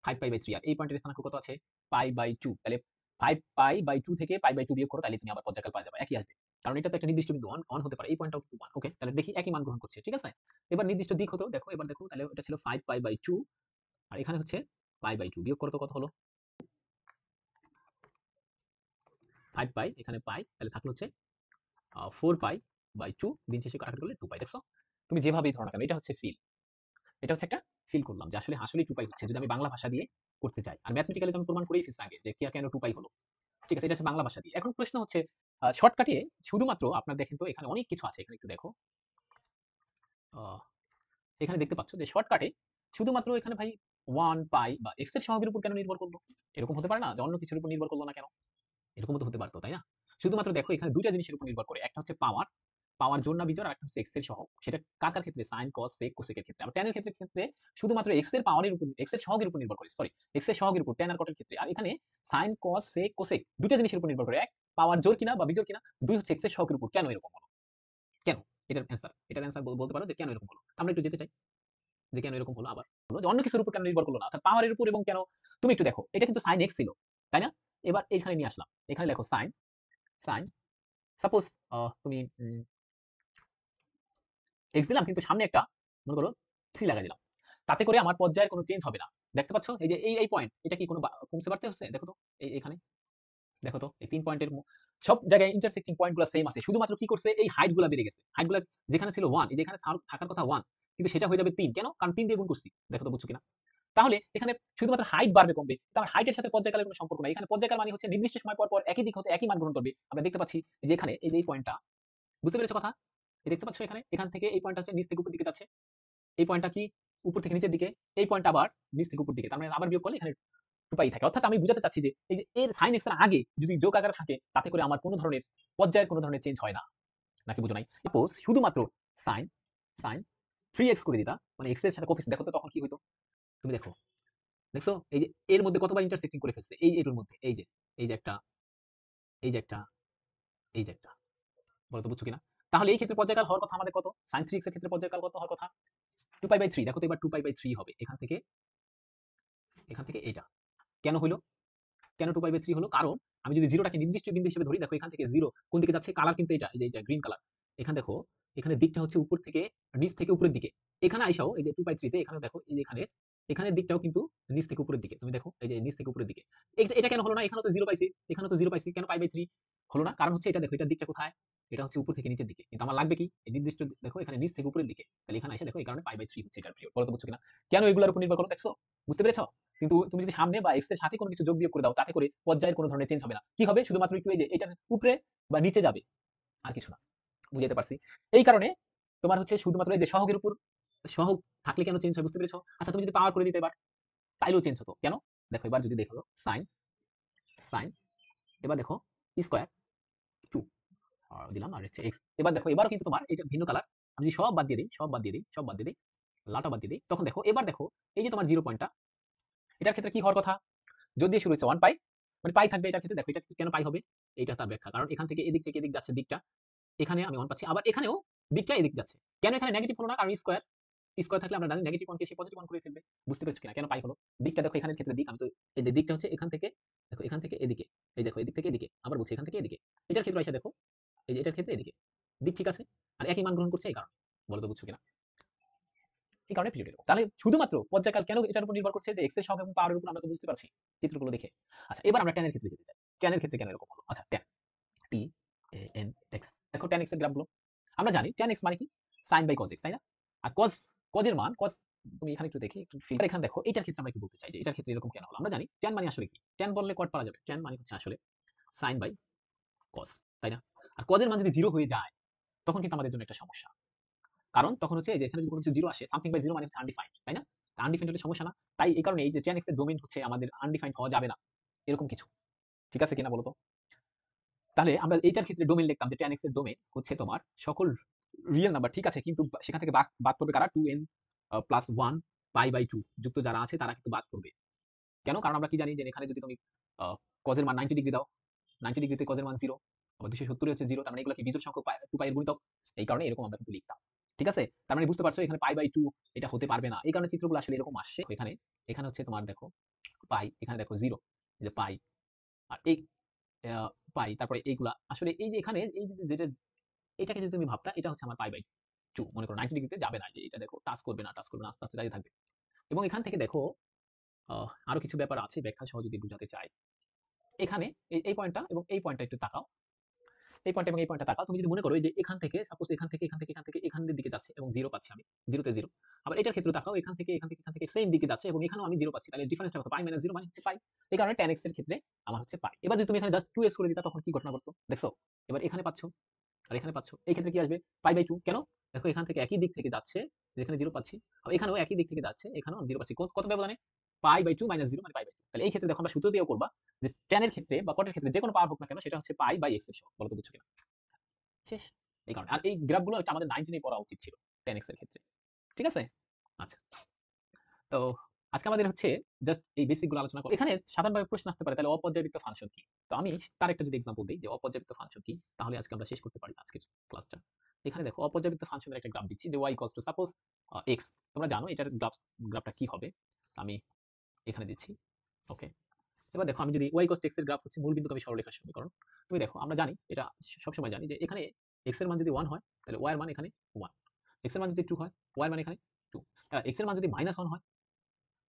5 পাই বাই 3। আর এই পয়েন্টের স্থানাঙ্ক কত আছে? Pi by 2। তাহলে 5 পাই বাই 2 থেকে পাই বাই 2 বিয়োগ করো, তাহলে তুমি আবার পর্যায়কাল পাওয়া যাবে। একই আসবে। কারণ এটা তো একটা নির্দিষ্ট বিন্দু অন হতে পারে। এই পয়েন্টটাও কিন্তু 1। ওকে, তাহলে দেখি একই মান গ্রহণ করছে। ঠিক আছে? এবার নির্দিষ্ট দিক হতো দেখো, এবার দেখো তাহলে এটা ছিল 5 পাই বাই 2 আর এখানে হচ্ছে পাই বাই 2। বিয়োগ করো তো কত হলো? 5 পাই, এখানে পাই, তাহলে থাকলো হচ্ছে 4 পাই বাই 2। দিন শেষে কাটাকাটি করলে 2 পাই। দেখছো? তুমি যেভাবেই ধরো না কেন, এটা হচ্ছে ফিল। এটা হচ্ছে একটা ফিল করলাম যে আসলে আসলেই 2 পাই হচ্ছে, যদি আমি বাংলা ভাষা দিয়ে করতে চাই। আর ম্যাথমেটিক্যালি তো আমি প্রমাণ করেই ফেলছি আগে যে কেন 2 পাই হলো। ঠিক আছে? এটা হচ্ছে বাংলা ভাষা দিয়ে। এখন প্রশ্ন হচ্ছে শর্টকাটে শুধুমাত্র আপনার দেখেন তো এখানে অনেক কিছু আছে। এখানে একটু দেখো। আ এখানে দেখতে পাচ্ছ যে শর্টকাটে শুধুমাত্র এখানে ভাই 1 পাই বা x এর সহগের উপর কেন নির্ভর করলো? এরকম হতে পারে না যে অন্য কিছুর উপর নির্ভর করলো না কেন? এরকমও তো হতে পারতো, তাই না? শুধুমাত্র দেখো এখানে ২ টা জিনিসের উপর নির্ভর করে। একটা হচ্ছে পাওয়ার, পাওয়ার জোড় না বিজোড়, আর একটা হচ্ছে x এর সহগ। সেটা কার ক্ষেত্রে? sin, cos, sec, cosec এর ক্ষেত্রে। আবার tan এর ক্ষেত্রে শুধুমাত্র x এর পাওয়ারের উপর, x এর সহগের উপর নির্ভর করে। সরি, x এর সহগের উপর tan আর cot এর ক্ষেত্রে। আর এখানে sin, cos, sec, cosec ২ টা জিনিসের উপর নির্ভর করে। ১ পাওয়ার জোড় কিনা বা বিজোড় কিনা, ২ হচ্ছে x এর সহগের উপর। কেন এরকম হলো? কেন? এটার অ্যান্সার বলতে পারো যে কেন এরকম হলো? আমরা একটু যেতে চাই যে কেন এরকম হলো। আবার হলো যে অন্য কিছুর উপর কেন নির্ভর করলো না? অর্থাৎ পাওয়ারের উপর এবং কেন? তুমি একটু দেখো। এটা কিন্তু sin x ছিল, তাই না? এবার এখানে নিয়ে আসলাম। এখানে লেখো sin সাপোজ তুমি x দিলাম, কিন্তু সামনে একটা মনে করো 3 লাগাই দিলাম। তাতে করে আমার পর্যায়ের কোনো চেঞ্জ হবে না। দেখতে পাচ্ছ? এই যে এই পয়েন্ট, এটা কি কোনো কমছে বাড়তে হচ্ছে? দেখো তো এখানে দেখো তো এই 3 পয়েন্টের সব জায়গায় ইন্টারসেক্টিং পয়েন্টগুলো সেম আছে। শুধুমাত্র কি করছে? এই হাইটগুলা বেড়ে গেছে। হাইটগুলা যেখানে ছিল 1, এই যেখানে থাকার কথা 1, কিন্তু সেটা হয়ে যাবে 3। কেন? কারণ 3 দিয়ে গুণ করছি। দেখো তো বুঝছো কিনা? তাহলে এখানে শুধুমাত্র হাইট বাড়বে কমবে, তার হাইটের সাথে পর্যায়কালের কোনো সম্পর্ক নাই। এখানে পর্যায়কাল মানে হচ্ছে নির্দিষ্ট সময় পর একই দিক হতে একই মান গ্রহণ করবে। আমরা দেখতে পাচ্ছি যে এখানে এই যে এই পয়েন্টটা, বুঝতে পেরেছো কথা? দেখতে পাচ্ছ এখান থেকে এই পয়েন্টটা হচ্ছে নিচ থেকে উপর দিকে যাচ্ছে। এই পয়েন্টটা কি উপর থেকে নিচের দিকে, এই পয়েন্টটা আবার নিচ থেকে উপর দিকে। তার মানে আবার বিয়োগ করলে এখানে 2 থাকে। অর্থাৎ আমি বুঝাতে চাচ্ছি যে এই যে এর sin x এর আগে যদি যোগ আকারে থাকে তাতে করে আমার কোন ধরনের পর্যায়ের কোন ধরনের চেঞ্জ হয় না। নাকি বুঝো নাই? সাপোজ শুধুমাত্র sin sin 3x করে দিতা, মানে x এর সাথে কোফিসিয়েন্ট দেখো তো তখন কি হইতো? তুমি দেখো। দেখছো? এই যে এর মধ্যে কতবার ইন্টারসেক্টিং করে ফেলছে। এটার মধ্যে এই যে একটা, এই যে একটা, এই যে একটা। বলো তো বুঝছো কিনা? তাহলে এই ক্ষেত্রে পর্যায়কাল হওয়ার কথা আমাদের কত? sin 3x এর ক্ষেত্রে পর্যায়কাল কত হওয়ার কথা? 2π/3। দেখো তো এবার 2π/3 হবে। এখান থেকে এটা। কেন হইল? কেন 2π/3 হলো? কারণ আমি যদি 0 টাকে নির্দিষ্ট বিন্দু হিসেবে ধরি, দেখো এখান থেকে 0 কোন দিকে যাচ্ছে? কালার কিন্তু এটা, এই যে এটা গ্রিন কালার। এখানে দেখো, এখানে দিকটা হচ্ছে উপর থেকে নিচ থেকে উপরের দিকে। এখানে আইসাও এই যে 2/3 তে এখানে দেখো এই যে এখানের দিকটাও কিন্তু নিচ থেকে উপরের দিকে। তুমি দেখো এই যে নিচ থেকে উপরের দিকে। এটা কেন হলো না? এখানেও তো 0 পাইছি, এখানেও তো 0 পাইছি। কেন π/3 হলো না? কারণ হচ্ছে এটা দেখো, এটার দিকটা কোথায়? এটা হচ্ছে উপর থেকে নিচের দিকে। কিন্তু আমার লাগবে কি? এই নির্দিষ্ট দেখো এখানে নিচ থেকে উপরের দিকে। তাহলে এখানে এসে দেখো এই কারণে π/3 হচ্ছে এটার পিরিয়ড। বলো তো বুঝছো কিনা? কেন এগুলোর উপর নির্ভর করো দেখছো? বুঝতে পেরেছো? কিন্তু তুমি যদি সামনে বা এক্স এর সাথে কোনো কিছু যোগ বিয়োগ করে দাও, তাতে করে পর্যায়ের কোনো ধরনের চেঞ্জ হবে না। কি হবে? শুধুমাত্র একটু এই যে এটার উপরে বা নিচে যাবে, আর কিছু না। বুঝাইতে পারছি? এই কারণে তোমার হচ্ছে শুধুমাত্র এই যে সহগের উপর সহগ থাকলে কেন চেঞ্জ হয়, বুঝতে পেরেছো? আচ্ছা, তুমি যদি পাওয়ার করে দিতে এবার, তাইলেও চেঞ্জ হতো। কেন? দেখো এবার যদি দেখো সাইন সাইন, এবার দেখো স্কয়ার 2 দিলাম, আর হচ্ছে এক্স। এবার দেখো এবারও কিন্তু তোমার এটা ভিন্ন কালার। আমি যদি সব বাদ দিয়ে দিই, লালটা বাদ দিয়ে দিই, তখন দেখো এবার দেখো এই যে তোমার 0 পয়েন্টটা, এটার ক্ষেত্রে কি হওয়ার কথা? যদি দিয়ে শুরু হচ্ছে 1 পাই, মানে পাই থাকবে এটার ক্ষেত্রে। দেখো এটা কেন পাই হবে? এটা তার ব্যাখ্যা। কারণ এখান থেকে এদিক যাচ্ছে দিকটা, এখানে আমি 1 পাচ্ছি, আবার এখানেও দিকটা এদিক যাচ্ছে। কেন এখানে নেগেটিভ হলো না? কারণ স্কয়ার স্কয়ার থাকলে আমরা জানি নেগেটিভ ওয়ানকে সে পজিটিভ ওয়ান করে ফেলবে। বুঝতে পেরেছো কিনা কেন পাই হলো? দিকটা দেখো, এখানের ক্ষেত্রে দিক, আমি তো এই যে দিকটা হচ্ছে এখান থেকে, দেখো এখান থেকে এদিকে, এই দেখো এদিক থেকে এদিকে, আবার বলছি এখান থেকে এদিকে। এটার ক্ষেত্রে এসে দেখো এই যে এটার ক্ষেত্রে এদিকে দিক ঠিক আছে, আর একই মান গ্রহণ করছে এই কারণে। বলো তো বুঝছো কিনা? এই কারণে পিরিয়ড এরকম। তাহলে শুধুমাত্র পর্যায়কাল কেন এটার উপর নির্ভর করছে? যে এক্স এর সহগ এবং পাওয়ারের উপর আমরা তো বুঝতে পারছি চিত্রগুলো দেখে। আচ্ছা, এবার আমরা tan এর ক্ষেত্রে যেতে চাই। tan এর ক্ষেত্রে কেন এরকম হলো? আচ্ছা, tan t a n x, দেখো tan x এর গ্রাফগুলো। আমরা জানি tan x মানে কি? sin বাই cos x, তাই না? আর cos এর মান তুমি এখানে একটু দেখি, একটু ফিগার এখানে দেখো, এটার ক্ষেত্রে আমরা একটু বলতে চাই যে এটার ক্ষেত্রে এরকম কেন হলো? আমরা জানি tan মানে আসলে কি? tan বললে কট পারা যাবে। tan মানে হচ্ছে আসলে sin বাই cos, তাই না? আর cos এর মান যদি 0 হয়ে যায়, তখন কিন্তু আমাদের জন্য একটা সমস্যা। কারণ তখন হচ্ছে এই যে এখানে যদি কোনো কিছু 0 আসে, সামথিং বাই 0 মানে হচ্ছে আনডিফাইন্ড, তাই না? আনডিফাইন্ড হলে সমস্যা না। তাই এই কারণে এই যে tan x এর ডোমেইন হচ্ছে আমাদের আনডিফাইন্ড হওয়া যাবে না। এরকম কিছু। ঠিক আছে কিনা বলো তো? তাহলে আমরা এইটার ক্ষেত্রে ডোমেইন লিখতাম যে tan x এর ডোমেইন হচ্ছে তোমার সকল রিয়েল নাম্বার, ঠিক আছে? কিন্তু সেখান থেকে বাদ পড়বে কারা? 2n প্লাস 1 π/2 যুক্ত যারা আছে তারা কিন্তু বাদ পড়বে। কেন? কারণ আমরা কি জানি যে এখানে যদি তুমি cos এর মান 90 ডিগ্রি দাও, 90 ডিগ্রিতে cos এর মান 0, আবার 270 হচ্ছে 0, তার মানে এগুলো কি বিজোড় সংখ্যক 2 পাই এর গুণিতক। এই কারণে এরকম আমরা কিন্তু লিখতাম। ঠিক আছে? তার মানে বুঝতে পারছো এখানে π/2 এটা হতে পারবে না। এই কারণে চিত্রগুলো আসলে এরকম আসছে। এখানে হচ্ছে তোমার দেখো পাই, এখানে দেখো 0, এই যে পাই, আর এই পাই, তারপরে এইগুলা আসলে এই যে এখানে এই যে যেটা, এটাকে যদি তুমি ভাবতা এটা হচ্ছে আমার π/2, মনে করো 90 ডিগ্রিতে যাবে না, যে এটা দেখো টাচ করবে না, আস্তে আস্তে দাঁড়িয়ে থাকবে। এবং এখান থেকে দেখো আরো কিছু ব্যাপার আছে, ব্যাখ্যা সহ যদি বুঝাতে চাই। এখানে এই পয়েন্টটা এবং এই পয়েন্টটা একটু তাকাও, এই পয়েন্ট এবং এই পয়েন্টটা তাকাও। তুমি যদি মনে করো যে এখান থেকে সাপোজ এখান থেকে এখানের দিকে যাচ্ছে এবং 0 পাচ্ছি আমি, 0 তে 0। আবার এটার ক্ষেত্রে তাকাও, এখান থেকে সেম দিকে যাচ্ছে এবং এখানেও আমি 0 পাচ্ছি। তাহলে ডিফারেন্সটা কত? পাই মাইনাস 0 মানে হচ্ছে পাই। এই কারণে tan x এর ক্ষেত্রে আমার হচ্ছে পাই। এবার যদি তুমি এখানে জাস্ট 2x করে দিতা, তখন কি ঘটনা ঘটতো দেখছো? এবার এখানে পাচ্ছ আর এখানে পাচ্ছ। এই ক্ষেত্রে কি আসবে? π/2। কেন? দেখো এখান থেকে একই দিক থেকে যাচ্ছে, যেখানে 0 পাচ্ছি, আর এখানেও একই দিক থেকে যাচ্ছে, এখানেও 0 পাচ্ছি। কত ব্যবধানে? π/2 মাইনাস 0 মানে π/2। তাহলে এই ক্ষেত্রে দেখো আমরা সূত্র দিয়েও করবা যে tan এর ক্ষেত্রে বা cot এর ক্ষেত্রে যে কোনো পাওয়ার হোক না কেন, সেটা হচ্ছে π/x এর সহগ। বলো তো বুঝছো কিনা? শেষ। এই কারণে। আর এই গ্রাফগুলো এটা আমাদের 19 এ পড়া উচিত ছিল tan x এর ক্ষেত্রে। ঠিক আছে? আচ্ছা। তো আজকে আমাদের হচ্ছে জাস্ট এই বেসিক গুলো আলোচনা করব। এখানে সাধারণভাবে প্রশ্ন আসতে পারে, তাহলে অপর্যায়বৃত্ত ফাংশন কি? তো আমি তার একটা যদি এক্সাম্পল দেই যে অপর্যায়বৃত্ত ফাংশন কি, তাহলে আজকে আমরা শেষ করতে পারি আজকের ক্লাসটা। এখানে দেখো অপর্যায়বৃত্ত ফাংশনের একটা গ্রাফ দিচ্ছি যে y equals to suppose x। তোমরা জানো এটার গ্রাফটা কি হবে। আমি এখানে দিচ্ছি। ওকে। এবার দেখো আমি যদি y ইকুয়ালস টু x এর গ্রাফ হচ্ছে মূল বিন্দুগামী সরলরেখার সমীকরণ। তুমি দেখো আমরা জানি এটা সবসময় জানি যে এখানে x এর মান যদি 1 হয়, তাহলে y এর মান এখানে 1। x এর মান যদি 2 হয়, y এর মান এখানে 2। x এর মান যদি -1 হয়,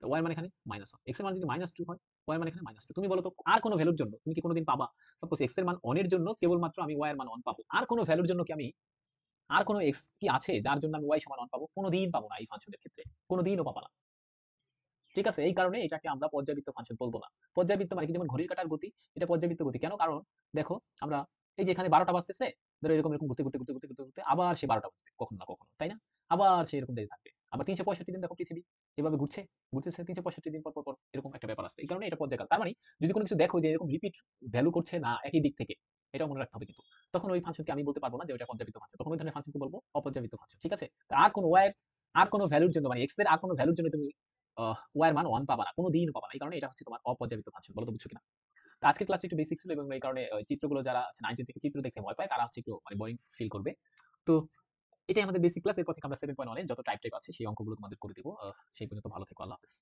ওয়াই এর মান এখানে -1, এক্স এর মান যদি -2 হয়, ওয়াই এর মান এখানে -2। তুমি বলো তো আর কোন ভ্যালুর জন্য তুমি কি কোনোদিন পাবা? সাপোজ এক্স এর মান 1 এর জন্য কেবলমাত্র আমি ওয়াই এর মান 1 পাবো। আর কোন ভ্যালুর জন্য কি আমি, আর কোন এক্স কি আছে যার জন্য আমি ওয়াই সমান 1 পাবো? কোনোদিন পাবো না এই ফাংশনের ক্ষেত্রে। কোনোদিনও পাবা না। ঠিক আছে? এই কারণে এটাকে আমরা পর্যাবৃত্ত ফাংশন বলব না। পর্যাবৃত্ত মানে কি, যেমন ঘড়ির কাঁটার গতি, এটা পর্যাবৃত্ত গতি। কেন? কারণ দেখো আমরা এই যে এখানে ১২ টা বাজতেছে, ধরো এরকম, এরকম ঘুরতে আবার সে ১২ টা বাজবে কখনো না কখনো। তাই না? আবার সে এরকম যেতে থাকবে। আবার ৩৬৫ দিন দেখো পৃথিবী এভাবে ঘুরতেছে ৩৬৫ দিন পর এরকম একটা ব্যাপার আছে। এই কারণে এটা পর্যায়কাল। তার মানে যদি কোনো কিছু দেখো যে এরকম রিপিট ভ্যালু করছে না একই দিক থেকে, এটাও মনে রাখতে হবে কিন্তু। তখন ওই ফাংশনকে আমি বলতে পারব না যে ওইটা পর্যাবৃত্ত ফাংশন। তখন ওই ধরনের ফাংশনকে বলব অপর্যাবৃত্ত ফাংশন। ঠিক আছে? আর কোনো y এর আর কোনো ভ্যালুর জন্য, মানে x এর আর কোনো ভ্যালুর জন্য তুমি y এর মান 1 পাবা না। কোনদিনও পাবা না। এই কারণে এটা হচ্ছে তোমার অপর্যাবৃত্ত ফাংশন। বলো তো বুঝছো কিনা? তো আজকের ক্লাসটা একটু বেসিক ছিল এবং এই কারণে ওই চিত্রগুলো যারা আছে 9 থেকে চিত্র দেখতে ভয় পায় তারা হচ্ছে একটু মানে বোরিং ফিল করবে। তো এটাই আমাদের বেসিক ক্লাস। এরপর থেকে আমরা 7.1 এর যত টাইপ আছে সেই অঙ্কগুলো তোমাদের করে দিব। সেই পর্যন্ত ভালো থেকো। আল্লাহ হাফেজ।